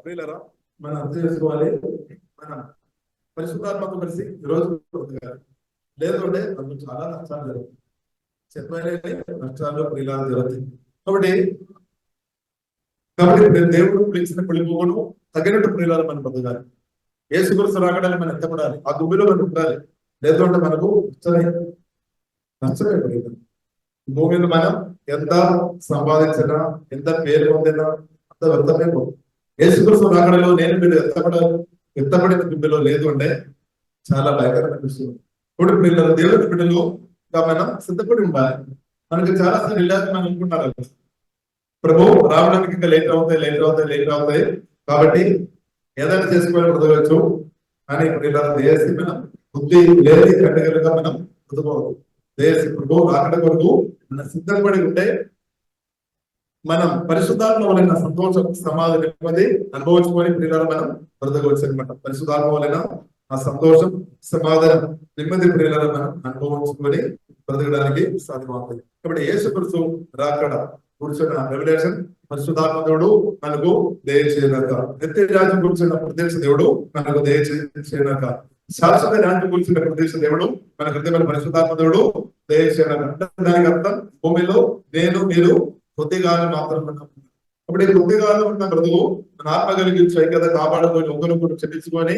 ప్రియులారా మనం అర్థం చేసుకోవాలి. మనం పరిశుద్ధాత్మతో కలిసి ఈరోజు లేదు అంటే మనకు చాలా నష్టాలు జరుగుతాయి. చెప్పాలి నష్టాలు ప్రియులాలు జరుగుతాయి. కాబట్టి దేవుడు పిలిచిన పిలుపును తగినట్టు ప్రియులాలు మనం బతకాలి. యేసుక్రీస్తు రాకడాన్ని మనం ఎత్తపడాలి. ఆ గుబిలో మనం ఉండాలి. లేదు అంటే మనకు నష్టమే ప్రియులు. భూమి మీద మనం ఎంత సంపాదించినా ఎంత పేరు పొందినా అంత వ్యర్థమే పోదు. యేసుక్రీస్తు రాకడలో నేను మీరు ఎత్తపడిన గుబిలో లేదు అంటే చాలా భయంకరమైన విషయం. ఇప్పుడు పిల్లలు దేవుడి బిడ్డలు మనం సిద్ధపడి ఉండాలి. మనకి చాలా సార్లు ఇలాగే మనం అనుకుంటారు, ప్రభు రావడానికి ఇంకా లేట్ అవుతాయి కాబట్టి ఏదైనా చేసుకోవాలి బ్రతకవచ్చు. కానీ ఇప్పుడు ఇలా దేశం మనం బుద్ధి లేని కట్టగలుగా మనం బ్రతకూడదు. దేశం ప్రభు రాకడ కొరకు మనం సిద్ధపడి ఉంటే మనం పరిశుద్ధాత్మ వలన సంతోషం సమాధానం నెమ్మది అనుభవించుకొని ప్రియులారా మనం బ్రతకవచ్చు అనమాట. పరిశుద్ధాత్మ వలన ఆ సంతోషం సమాధానం నెమ్మది ప్రియులారా మనం అనుభవించుకొని బ్రతకడానికి సాధ్యమవుతుంది. కాబట్టి యేసుక్రీస్తు రాకడ కూర్చున్న రెవల్యూషన్ పరిశుద్ధాత్మ దేవుడు మనకు దయచేయనక, నిత్య రాజ్యం కూర్చున్న ప్రదేశ దేవుడు మనకు దయచేయనక, శాశ్వత రాజ్యం కూర్చున్న ప్రదేశ దేవుడు మన హృదయమైన పరిశుద్ధాత్మ దేవుడు దయచేయనక. దానికి అర్థం భూమిలో నేను మీరు కొద్దిగాలం మాత్రం ఉన్నాం. అప్పుడు ఈ కొద్దిగాలం ఉన్న బ్రతుకు మన ఆత్మ కలిగించి ఐక్యత కాపాడుకొని ఒకరికొకరు చెల్లించుకొని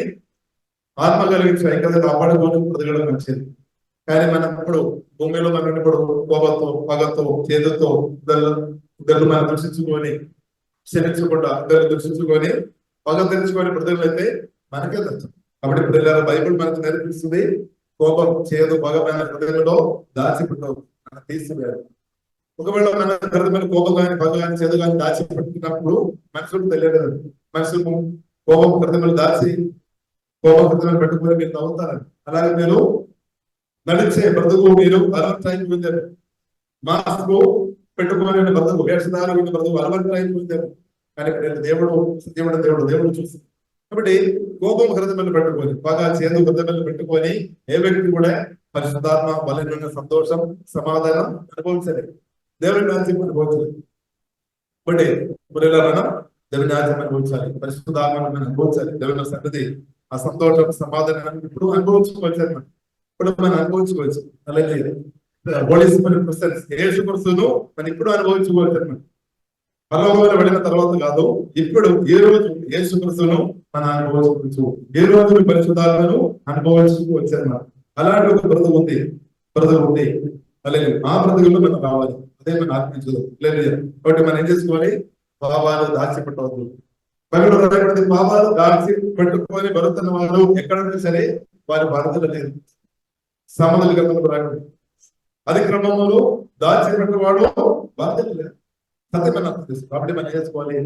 ఆత్మ కలిగించి ఐక్యత కాపాడుకొని బ్రతకడం మంచిది. కానీ మనం ఇప్పుడు భూమిలో మనం ఇప్పుడు కోపంతో పగతో చేదుతో ఇద్దరు మనం దర్శించుకొని క్షమించకుండా ఇద్దరు దర్శించుకొని పగ తెచ్చుకొని బ్రతకలు అయితే మనకే దర్శనం. కాబట్టి ఇప్పుడు బైబిల్ మనకు నేర్పిస్తుంది కోపం చేదు పగ మన హృదయంలో దాచిపెట్టవు, మనం తీసివేయాలి. ఒకవేళ మన హృదయమైన కోపం కానీ పగ కానీ చేదు కానీ దాచిపెట్టినప్పుడు మనుషులకు తెలియదు. మనుషులకు కోపం హృదయంలో దాచి కోపం హృదయంలో పెట్టుకొని మీరు నవ్వుతారు. అలాగే మీరు నడిచే బ్రతుకు మీరు అలవాటు అయిపోయిందారు. మాస్క్ పెట్టుకోని బ్రతుకు వేషధార బ్రతుకు అలవాటు అయిపోయిందారు. కానీ దేవుడు దేవుడు చూస్తుంది. కాబట్టి కోపం హృదయంలో పెట్టుకొని పగ చేదు హృదయంలో పెట్టుకొని ఏ వ్యక్తి కూడా పరిశుద్ధాత్మ బలమైన సంతోషం సమాధానం అనుభవించలేదు, దేవుడి రాజ్యం అనుభవించలేదు. కాబట్టి మనం దేవుని రాజ్యం అనుభవించాలి, పరిశుద్ధాత్మ అనుభవించాలి. దేవుని సన్నిధి ఆ సంతోషం సమాధానాన్ని ఇప్పుడు అనుభవించుకోవచ్చు అన్నమాట. ఇప్పుడు మనం అనుభవించుకోవచ్చు. అలాగే యేసుక్రీస్తును మనం ఇప్పుడు అనుభవించుకోవచ్చు అన్నమాట. పరలోకంలో వెళ్ళిన తర్వాత కాదు, ఇప్పుడు ఈ రోజు యేసుక్రీస్తును మనం అనుభవించుకోవచ్చు. ఈ రోజు పరిశుద్ధాత్మను అనుభవించుకోవచ్చు అన్నమాట. అలాంటి ఒక బ్రతుకు ఉంది. అలాగే ఆ బ్రతుకుల్లో మనం రావాలి. అదే మనం ఆత్మించదు లేదు. కాబట్టి మనం ఏం చేసుకోవాలి? పాపాలు దాచిపెట్టవద్దు. బైబిల్ పాపాలు దాచి పెట్టుకొని బరుతున్న వాళ్ళు ఎక్కడున్నా సరే వారి బాధ్యత లేదు. సామాన్యుల గ్రంథంలో రాకండి. అతిక్రమములు దాచిపెట్టేవాడు బాధ్యత లేదు. సత్యమైన కాబట్టి మనం చేసుకోవాలి.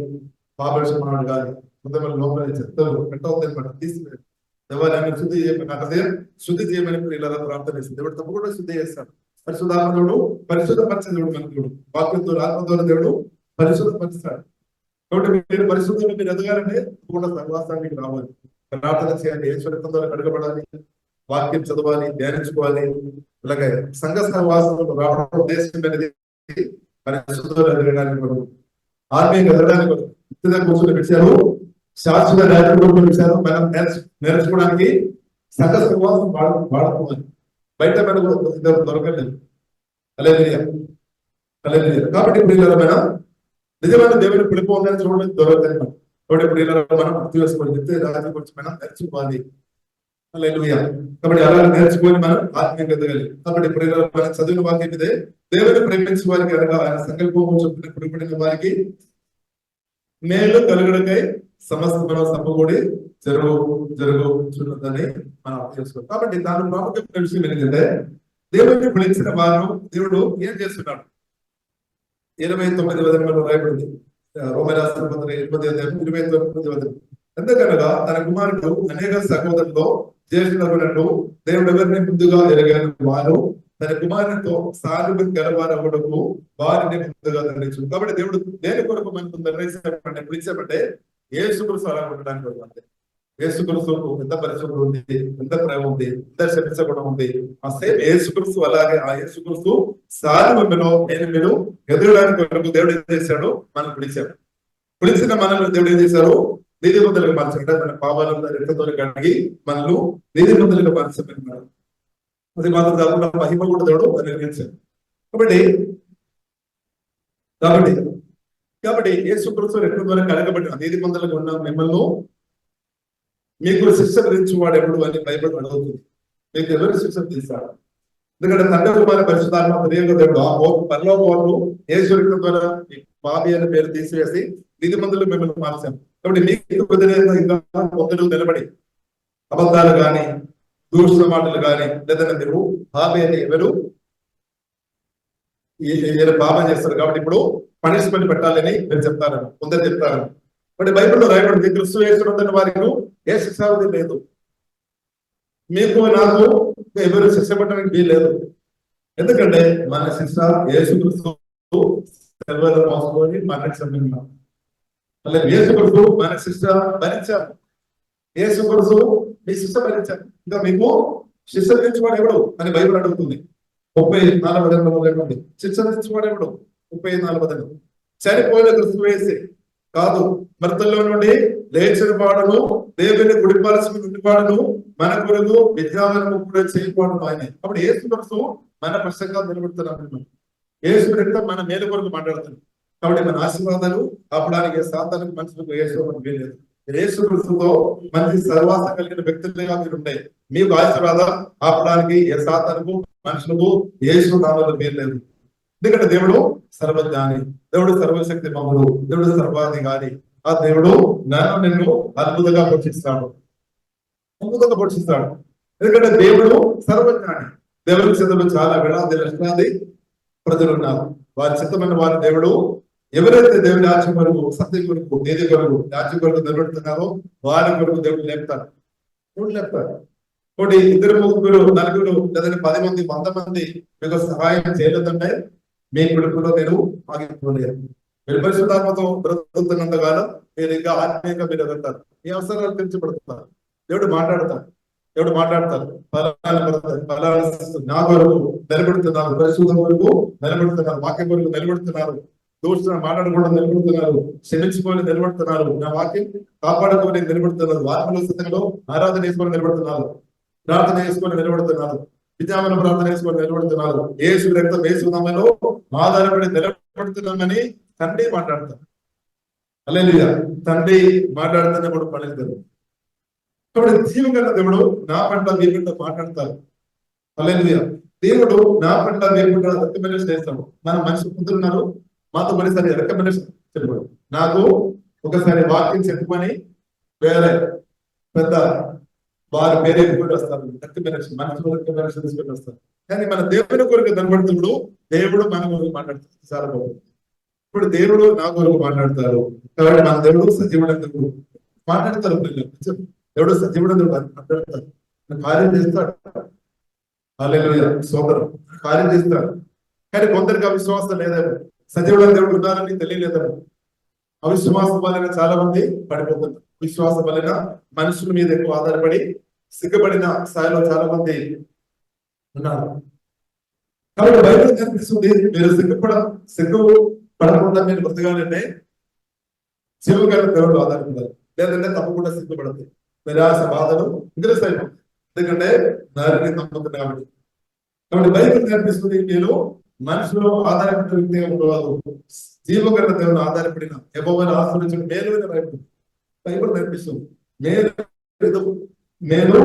పాపమాడు కానీ హృదయంలో లోపల చెత్తలు పెట్టవద్దని మనం తీసివేయాలి. దేవాలయాన్ని శుద్ధి చేయమని హృదయం శుద్ధి చేయమని ఇలా ప్రార్థన చేస్తుంది. దేవుడు తప్పకుండా శుద్ధి చేస్తాడు. పరిశుద్ధాత్మ దేవుడు పరిశుద్ధపరిచే దేవుడు మన దేవుడు. వాక్యంతో ఆత్మతో దేవుడు పరిశుద్ధపరుస్తాడు. కాబట్టి మీరు పరిశుద్ధంగా మీరు ఎదగాలంటే తప్పకుండా సహవాసానికి రావాలి, ప్రార్థన చేయాలి, ఈశ్వరత్వం ద్వారా కడగబడాలి, వాక్యం చదవాలి, ధ్యానించుకోవాలి. అలాగే సంఘ సహవాసంలో రావడం ఉద్దేశం అనేది పరిశుద్ధంగా ఎదగడానికి కొరకు, ఆత్మీయంగా ఎదగడానికి కొరకు. వ్యక్తిగా కూర్చొని పెట్టారు, శాశ్వత రాజ్యంలో పెట్టారు. మనం నేర్చుకోవడానికి సంఘ సహవాసం వాడుకోవాలి. బయట మనకు దొరకలేదు. హల్లెలూయా. కాబట్టి ప్రియులారా నిజమైన దేవుని పిలుపు ఉందని చూడడం దొరకదు. కాబట్టి ప్రియులారా మనం గుర్తు చేసుకోవాలి, నిత్య రాజ్యం గురించి మనం నేర్చుకోవాలి. హల్లెలూయా. కాబట్టి అలా నేర్చుకొని మనం ఆత్మీయంగా ఎదగాలి. కాబట్టి ప్రియులారా మనం చదివిన వాక్యం ఇదే, దేవుని ప్రేమించే వారికి అనగా ఆయన సంకల్పం చొప్పున పిలువబడిన వారికి మేలు కలుగుడకై సమస్త మనం సమకూడి జరుగుతుందని మనం అర్థం చేసుకోవాలి. కాబట్టి దాని ప్రాముఖ్యమైన విషయం ఏంటంటే దేవుడిని పిలిచిన వారు దేవుడు ఏం చేస్తున్నాడు? 29వ వచనంలో రాయబడింది. రోమా రాష్ట్ర 29వ వచనం. ఎందుకనగా తన కుమారుడు అనేక సహోదరుల్లో జ్యేష్ఠుడు దేవుడు ఎవరిని ముందుగా ఎరగారు, వారు తన కుమారునితో సానుభూతి గలవారవడకు వారిని ముందుగా నిర్ణయించు. కాబట్టి దేవుడు దేని కొరకు మనకు నిర్ణయించాలంటే పిలిచామంటే యేసుక్రీస్తు అలా ఉండడానికి వరకు. యేసుక్రీస్తుకు ఎంత పరిశుభ్రం ఉంది, ఎంత ప్రేమ ఉంది, ఎంత క్షమించకుండా ఉంది. ఆ సేమ్ యేసుక్రీస్తు అలాగే ఆ యేసుక్రీస్తు సానుభూతిలో నేను మీరు ఎదురడానికి వరకు దేవుడు ఏం చేశాడు? మనం పిలిచాడు. పిలిచిన మనల్ని దేవుడు ఏం చేశారు? నీతిమంతులుగా మార్చాడు. మన పాపాలను రెక్కతో కడిగి మనల్ని నీతిమంతులుగా మార్చబడినాడు. అది మాత్రం కాకుండా మహిమ కూడా దేవుడు నిర్ణయించాడు. కాబట్టి యేసుక్రీస్తు రెక్క ద్వారా కడగబడిన నీతిమంతులుగా ఉన్న మిమ్మల్ని మీకు శిక్ష విధించి వాడు ఎవడు అని బైబిల్ అడుగుతుంది. మీకు ఎవరు శిక్ష తీస్తాడు? ఎందుకంటే తండ్రి కుమార పరిశుద్ధాత్మ ప్రియంగ దేవుడు ఆ పరలోక వాళ్ళు యేసుక్రీస్తు ద్వారా మీ పాపి అనే పేరు తీసివేసి నీతిమంతులు మిమ్మల్ని మార్చాము. కాబట్టి మీకు వ్యతిరేకంగా కొందరు నిలబడి అబద్ధాలు కానీ దూషణ మాటలు కానీ లేదంటే మీరు పాపి అని ఎవరు పాపం చేస్తారు. కాబట్టి ఇప్పుడు పనిష్మెంట్ పెట్టాలని మీరు చెప్తారు, కొందరు చెప్తారు. బట్ బైబిల్లో రాయబడింది క్రీస్తు యేసునందున్న వారికి ఏ శిక్షావిధి లేదు. మీకు నాకు ఎవరు శిక్ష పట్టడానికి వీల్లేదు. ఎందుకంటే మన శిక్ష యేసుక్రీస్తు శిలువలో మోసుకొని మరణించాం. అలా యేసుక్రీస్తు మన శిక్ష భరించారు. యేసుక్రీస్తు మీ శిక్ష భరించారు. ఇంకా మీకు శిక్ష తెచ్చువాడు ఎవడు అని బైబిల్ అడుగుతుంది. 34 శిక్ష తెచ్చువాడు ఎవడు? 34 చనిపోయిన క్రీస్తు వేసి కాదు, మృతుల్లో నుండి లేచిన వాడును, దేవుని గుడిపాల్సిన ఉండిపాడును, మన కొరకు విద్యావనము కూడా చేయకూడదు ఆయన. అప్పుడు యేసు క్రీస్తు మన పక్షంగా నిలబడుతున్నాడు. యేసు రక్తం మన మేలు కొరకు మాట్లాడుతున్నాడు. కాబట్టి మన ఆశీర్వాదాలు ఆపడానికి సాతానికి మనుషులకు యేసు వీలేదు. యేసు క్రీస్తుతో మంచి సర్వాస కలిగిన వ్యక్తులుగా మీరు ఉండే మీకు ఆశీర్వాదం ఆపడానికి ఏ సాతానికి మనుషులకు యేసు నామములో వీల్లేదు. ఎందుకంటే దేవుడు సర్వజ్ఞాని, దేవుడు సర్వశక్తి మమ్ముడు, దేవుడు సర్వాధికారి. ఆ దేవుడు నన్ను నిన్ను అద్భుతంగా పోషిస్తాడు, అద్భుతంగా పోషిస్తాడు. ఎందుకంటే దేవుడు సర్వజ్ఞాని. దేవుడి చిత్తలో చాలా వేలాది లక్షలాది ప్రజలు ఉన్నారు. వారి చిత్తమైన వారి దేవుడు ఎవరైతే దేవుడి రాజ్యం కొరకు, సత్యం కొరకు, నీతి కొరకు, రాజ్యం కొరకు నిలబెడుతున్నారో వారి కొరకు దేవుడు లేపుతాడు. దేవుడు లేపుతాడు. ఒకటి 2, 3, 4 లేదంటే 10 మంది 100 మంది మీకు సహాయం చేయలేదంటే మీ కొడుకులో నేను ఆగిపోలేదు. మీరు పరిశుద్ధాత్మతో బ్రతుకుతున్నంతకాలం మీరు ఇంకా ఆత్మీయంగా మీరు వెళ్తారు. ఈ అవసరాలు తీర్చబడుతున్నారు. దేవుడు మాట్లాడతారు. దేవుడు మాట్లాడతారు. నా కొరకు నిలబెడుతున్నారు, పరిశుద్ధం కొరకు నిలబెడుతున్నారు, వాక్యం కొరకు నిలబెడుతున్నారు, దోషులను మాట్లాడకుండా నిలబెడుతున్నారు, క్షమించుకొని నిలబెడుతున్నారు, నా వాక్యం కాపాడుకొని నిలబెడుతున్నారు, ఆత్మల స్థితిలో ఆరాధన చేసుకొని నిలబెడుతున్నారు, ప్రార్థన చేసుకొని నిలబెడుతున్నారు, విద్యామన ప్రార్థన చేసుకొని నిలబెడుతున్నారు. యేసు రక్తం యేసు నామములో ఆధారపడి నిలబెడుతున్నామని తండ్రి మాట్లాడతారు. హల్లెలూయా. తండ్రి మాట్లాడుతున్నప్పుడు పనిస్తారు. కాబట్టి జీవగల దేవుడు నా పట్ల మీ పట్ల మాట్లాడతారు. హల్లెలూయా. దేవుడు నా పట్ల మీ పట్ల రికమెండేషన్ చేస్తాడు. మన మనిషి పొందుతున్నారు, మాతో మనిషి రికమెండేషన్ చెప్పాడు. నాకు ఒకసారి వాక్యం చెప్పుకొని వేరే పెద్ద వారు వేరే కూడా వస్తారు, రికమెండేషన్ మనుషులు రికమెండేషన్ తీసుకొని వస్తారు. కానీ మన దేవుని కొరకు కనబడుతున్నప్పుడు దేవుడు మన కొరకు మాట్లాడుతాడు. చాలా బాగుంది. ఇప్పుడు దేవుడు నా కొరకు మాట్లాడతారు. కాబట్టి మన దేవుడు సజీవుడు మాట్లాడతారు. దేవుడు సజీవుడు మాట్లాడతారు, కార్యం చేస్తాడు. హల్లెలూయా. సోదరం కార్యం చేస్తాడు. కానీ కొందరికి అవిశ్వాసం లేదేమో, సజీవుడు దేవుడు ఉన్నారని తెలియలేదేమో. అవిశ్వాసం వలన చాలా మంది పడిపోతున్నారు. విశ్వాసం వలన మనుషుల మీద ఎక్కువ ఆధారపడి సిగ్గుపడిన స్థాయిలో చాలా మంది ఉన్నారు. కాబట్టి బైబిల్ కనిపిస్తుంది, మీరు సిగ్గు పడకుండా మీరు బ్రతకాలంటే జీవగల దేవుడు ఆధారపడాలి. లేదంటే తప్పకుండా సిగ్గుపడతాయి. నిరాశ బాధలు ఇంద్రసైతం. ఎందుకంటే దారిని నమ్ముతుంది కాబట్టి. కాబట్టి బైబిల్ కనిపిస్తుంది, మీరు మనుషులు ఆధారపడిన వ్యక్తిగా ఉండవాళ్ళు జీవగల దేవుని ఆధారపడిన యెహోవాను ఆశ్రయించిన మేలైన వైపు బైబిల్ కనిపిస్తుంది. నేను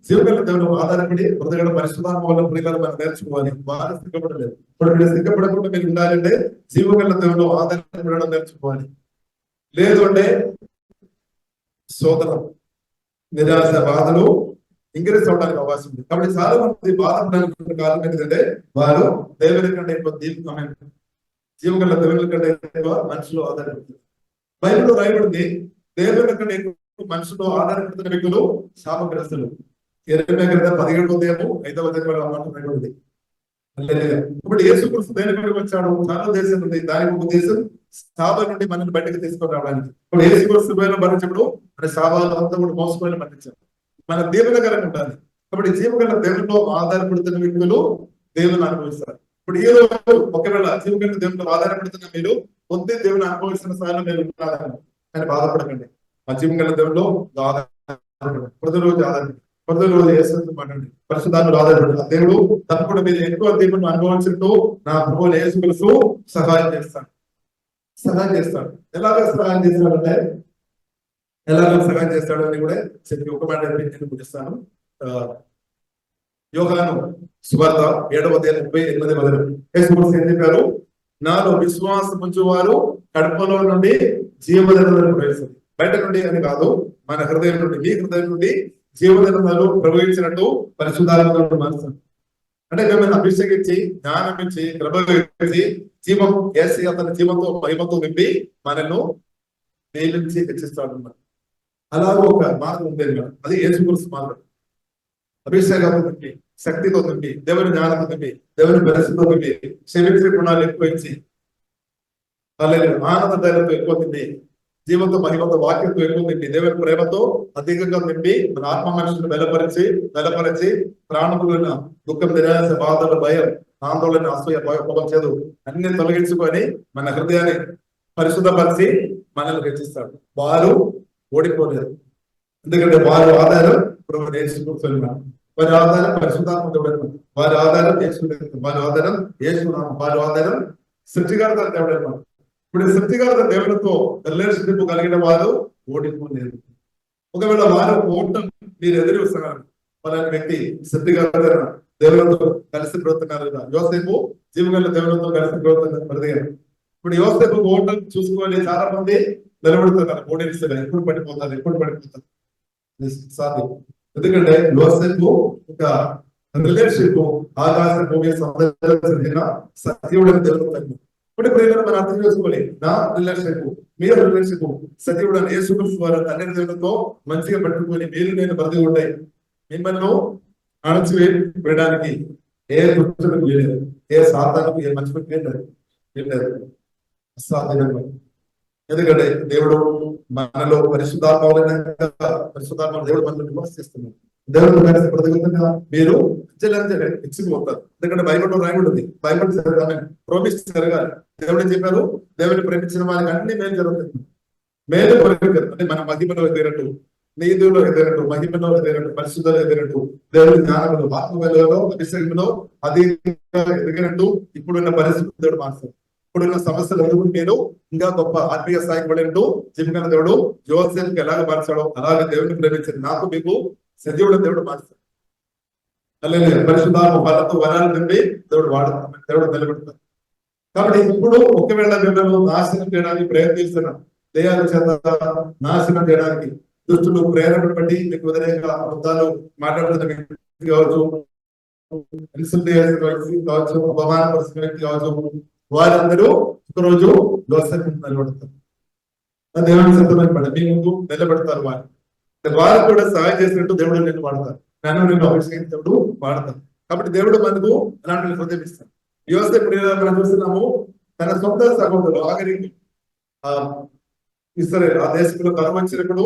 జీవగల దేవుడు ఆధారపడి బ్రతకడం పరిశుద్ధాత్మ వల్ల ప్రియులను మనం నేర్చుకోవాలి. వారు సిగ్గపడలేదు. ఇప్పుడు మీరు సిగ్గపడకుండా మీరు ఉండాలంటే జీవగల దేవుడు ఆధారపడడం నేర్చుకోవాలి. లేదు అంటే సోదరం నిరాశ బాధలు ఇంక్రీజ్ అవడానికి అవకాశం ఉంది. కాబట్టి చాలా మంది బాధపడడానికి కారణం ఏంటంటే వారు దేవుని కంటే ఎక్కువ దీపమైన జీవగల దేవుని కంటే ఎక్కువ మనుషులు ఆధారపడుతుంది. బైబిల్లో రాయబడింది, దేవుని కంటే ఎక్కువ మనుషులు ఆధారపడుతున్న వ్యక్తులు శాపగ్రస్తులు. 17:5 ఇప్పుడు యేసుక్రీస్తు దేని కొరకు వచ్చాడు? చాలా దేశం ఉంది, దానికి ఒక దేశం శాపం నుండి మనల్ని బయటకు తీసుకొని రావడానికి. ఇప్పుడు యేసుక్రీస్తు మరణించినప్పుడు మన శాపాలు అంతా కూడా మోసపోయిన మరణించారు. మన దీవెనకరంగా ఉండాలి. కాబట్టి జీవగల దేవునిలో ఆధారపడుతున్న వ్యక్తులు దేవుని అనుభవిస్తారు. ఇప్పుడు ఈ రోజు ఒకవేళ జీవగల దేవునిలో ఆధారపడుతున్న మీరు పొద్దు దేవుని అనుభవిస్తున్న స్థాయిలో మీరు ఉన్నారని కానీ బాధపడకండి. ఆ జీవగల దేవునిలో ప్రతిరోజు ఆధారపడి ప్రతిరోజు యేసుతో మాట్లాడండి, పరిశుద్ధాత్మలో ఆధారపడి దేవుడు తప్పకుండా మీరు ఎక్కువ దేవుని అనుభవించుకుంటూ నా ప్రభువుని యేసుక్రీస్తు సహాయం చేస్తాడు. ఎలాగ సహాయం చేస్తాడంటే సహాయం చేస్తాడు అని కూడా చెప్పి ఒక మాట నేను ముగిస్తాను. యోహాను సువార్త 7:38 యేసుక్రీస్తు ఏం చెప్పారు? నాలో విశ్వాసం ఉంచువారు కడుపులో నుండి జీవజలములు ప్రవేశిస్తుంది. బయట నుండి అని కాదు, మన హృదయం నుండి, మీ హృదయం నుండి జీవజలములు ప్రవహించినట్టు పరిశుద్ధాత్మ మనసు. అంటే మిమ్మల్ని అభిషేకించి జ్ఞానం ఇచ్చి ప్రభావించి జీవం వేసి అతని జీవంతో మహిమతో నింపి మనల్ని దీవించి హెచ్చిస్తాడు. అలాగే ఒక మార్గం ఉండేది కదా, అది యేసుక్రీస్తు మార్గం. అభిషేకంతో నింపి, శక్తితో నింపి, దేవుని జ్ఞానంతో నింపి, దేవుని పరిస్థితితో నింపి, క్షమించే గుణాలు ఎక్కువ ఇచ్చి, అలాగే ఆనంద ధైర్యంతో ఎక్కువ నింపి, జీవంతో మహిమతో వాక్యంతో ఎక్కువ నింపి, దేవుని ప్రేమతో అధికంగా నింపి, మన ఆత్మ మనుషులను బలపరిచి ప్రాణములైన దుఃఖం, నిరాశ, బాధలు, భయం, ఆందోళన, అసూయ, పొగచేదు అన్ని తొలగించుకొని మన హృదయాన్ని పరిశుద్ధపరిచి మనల్ని హెచ్చిస్తాడు. వారు ఓడిపోలేరు, ఎందుకంటే వారి ఆధారం ప్రభు యేసు కూర్చొని, వారి ఆధారం పరిశుద్ధాత్మ దేవుడు, వారి ఆధారం యేసు, వారి ఆధారం యేసునామం, వారి ఆధారం సృష్టికర్త దేవుడు అన్నమాట. ఇప్పుడు సృష్టికర్త దేవుడితో రిలేషన్షిప్ కలిగిన వారు ఓడిపోలేరు. ఒకవేళ వారు ఓటం మీరు ఎదురు వస్తున్నారు, అలాంటి వ్యక్తి సృష్టికర్త దేవులతో కలిసి బ్రతున్నారు కదా. యోసేపు జీవగల దేవులతో కలిసి బ్రతికారు. ఇప్పుడు యోసేపు ఓటం చూసుకొని చాలా మంది నిలబడుతున్నారు, ఓడిస్తారు, ఎప్పుడు పడిపోతారు సాధ్యం. ఎందుకంటే యోసేపు ఒక రిలేషన్షిప్ ఆకాశ భూమి సత్యుడని తెలుగుతాను. ఇప్పుడు మన అర్థం చేసుకోవాలి, నా రిలేషన్షిప్, మీరు రిలేషన్షిప్ సత్యుడు అని యేసుక్రీస్తు వారు తండ్రి దేవులతో మంచిగా పెట్టుకొని మీరు నేను బ్రతికి ఉంటాయి. మిమ్మల్ని అణచివేయడానికి ఏ దుష్టులకు వీలేదు, ఏ సాతానికి, ఏ మంచి వీలేదు, అసాధ్యంగా. ఎందుకంటే దేవుడు మనలో పరిశుద్ధాత్మ దేవుడు మనలో నివాసిస్తున్నాడు. దేవుడు కలిసి బ్రతుకుతున్నా మీరు ఇచ్చిపోతారు. ఎందుకంటే బైబిల్లో రాయబడింది, బైబిల్ ప్రోమిస్ జరగాలి. దేవుడు ఏం చెప్పారు, దేవుడిని ప్రేమించిన వారికి అన్ని మేలు జరుగుతుంది. మేలు అంటే మన మహిమలో ఎదిగినట్టు, నీతిలో ఎదిగినట్టు, మహిమలో ఎదిగినట్టు, పరిశుద్ధలో ఎదిగినట్టు, దేవుడి జ్ఞానంలో, ఆత్మవేలలో, అభిషేకంలో అది ఎదిగినట్టు ఇప్పుడున్న పరిస్థితి దేవుడు మారుతాడు. ఇప్పుడున్న సమస్యలు ఎదుగుని మీరు ఇంకా గొప్ప ఆత్మీయ స్థాయికి వెళ్ళినట్టు జీవికన్న దేవుడు యోసేపుకి ఎలాగ మార్చాడో అలాగే దేవుడిని ప్రేమించాడు. నాకు మీకు సజీవుడు దేవుడు మార్చాడు. అలాగే పరిశుద్ధాత్మ బలతో వరాలు నింపి దేవుడు వాడుతాడు, దేవుడు నిలబెడతాడు. కాబట్టి ఇప్పుడు ఒకవేళ మిమ్మల్ని నాశనం చేయడానికి ప్రయత్నిస్తున్నాం, దేయాల చేత నాశనం చేయడానికి దుష్టులు ప్రేరణ బట్టి మీకు వ్యతిరేకంగా అబద్ధాలు మాట్లాడుతున్న వ్యక్తి కావచ్చు, ఇన్సల్ట్ కావచ్చు, అవమానపరిచిన వ్యక్తి కావచ్చు, వారందరూ ఒకరోజు యోసేపు నిలబడతారు. దేవుని సిద్ధమైన పడి మీ ముందు నిలబెడతారు. వారు కూడా సహాయం చేసినట్టు దేవుడు నిన్ను వాడతారు, నన్ను అభిషేకం దేవుడు వాడతారు. కాబట్టి దేవుడు మనకు అలాంటి హృదయం ఇస్తాడు. యోసేపు మనం చూస్తున్నాము, తన సొంత సహోదరులు ఆఖరికి ఇస్రాయేల్ ఆ దేశంలో కరువు వచ్చినప్పుడు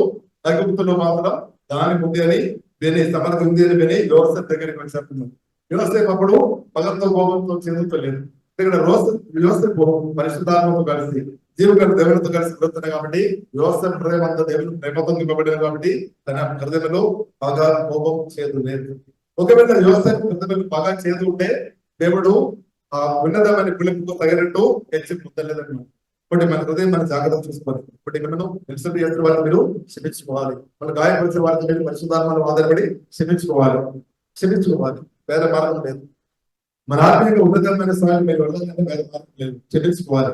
ఐగుప్తులో మాత్రం దాని ఉంది అని విని, సమర్థ ఉంది అని విని యోసేపు దగ్గరికి వచ్చి చెప్తున్నాడు. యోసేపు అప్పుడు పగంతో కోపంతో చెందుతలేదు. ఇక్కడ యోసేపు పరిశుద్ధాత్మతో కలిసి జీవకర దేవునితో కలిసి బ్రతున్నారు కాబట్టి యోసేపు హృదయం అంతా దేవుని ప్రేమతో నింపబడిన కాబట్టి తన హృదయంలో పగ, కోపం, చేదు లేదు. ఒకవేళ యోసేపు హృదయంలో పగ, చేదు ఉంటే దేవుడు ఆ ఉన్నతమైన పిలుపుతో తగినట్టు హెచ్చి పొందలేదన్నమాట. ఇప్పుడు మన హృదయం మన జాగ్రత్త చూసుకోవాలి. ఇప్పుడు మనం ఎలిసబెత్ చేసిన వారిని మీరు క్షమించుకోవాలి, మన గాయపరిచిన వారిని మీరు పరిశుద్ధాత్మను ఆధారపడి క్షమించుకోవాలి. వేరే మార్గం లేదు. మన ఆత్మీయంగా ఉన్నతమైన స్థాయిని మీరు వెళ్ళాలంటే వేరే మార్గం లేదు, క్షమించుకోవాలి.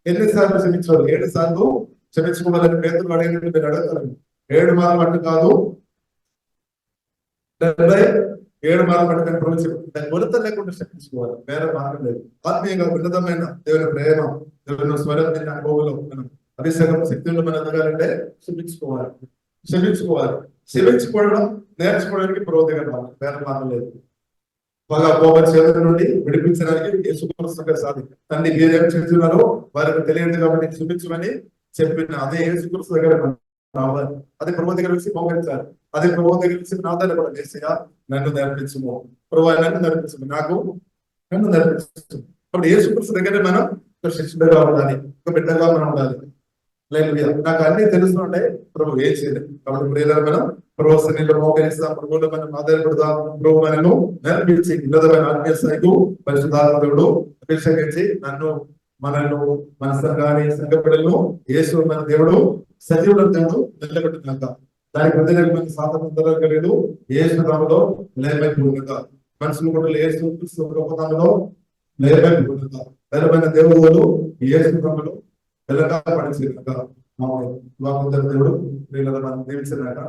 ఎన్నిసార్లు క్షమించాలి? 7 సార్లు క్షమించుకోవాలని పేతురు అడిగినట్టు మీరు అడగగలరు. 7 మార్లు అంటే కాదు, 7 మార్లు అంటే ప్రవేశ దాని కొలత లేకుండా క్షమించుకోవాలి, వేరే మార్గం లేదు. ఆత్మీయంగా ఉన్నతమైన దేవుని ప్రేమ, దేవుని స్వరం అనుభవంలో మనం అభిషేకం శక్తుల్లో మనం ఎదగాలంటే క్షమించుకోవడం నేర్చుకోవడానికి పురోగతిగా రావాలి, వేరే మార్గం లేదు. బాగా కోపం చేతుల నుండి విడిపించడానికి యేసుక్రీస్తు సాధి తండ్రి మీరేం చేస్తున్నారో వారికి తెలియదు కాబట్టి చూపించమని చెప్పిన అదే యేసుక్రీస్తు దగ్గర రావాలి. అదే ప్రభు దగ్గర వచ్చి మోకరించాలి. అదే ప్రభు దగ్గర వచ్చి నా దగ్గర కూడా చేసిగా నన్ను నేర్పించము ప్రభు, నన్ను నేర్పించము, నన్ను నేర్పించు. కాబట్టి యేసుక్రీస్తు దగ్గర మనం ఒక శిష్యుడిగా ఉండాలి, ఒక బిడ్డగా మనం ఉండాలి. లేదు నాకు అన్ని తెలుస్తుంటే ప్రభు ఏం చేయలేదు. కాబట్టి ప్రియులారా మనం ప్రభు సన్నిధిలో మోకరిస్తాం, ప్రభువులో మనం ఆధారపడదాం. ప్రభు మనను నేర్పించి ఉన్నతమైన ఆత్మీయ స్థాయికి పరిశుద్ధాత్మ దేవుడు అభిషేకించి మనల్ని మన సంఘాన్ని, సంఘ బిడ్డలను యేసు మన దేవుడు సజీవుడు దేవుడు నిలబెట్టినాక దానికి ప్రజలకు సాధన కలిగదు. యేసు నామములో లేమైపోయినగా మనుషులు కూడా యేసు క్రీస్తు గొప్పతనంలో లేమైపోయినగా బలమైన దేవుడు యేసు నామములో వెలగా పడిచినగా దేవుడు మనం దీవించినాక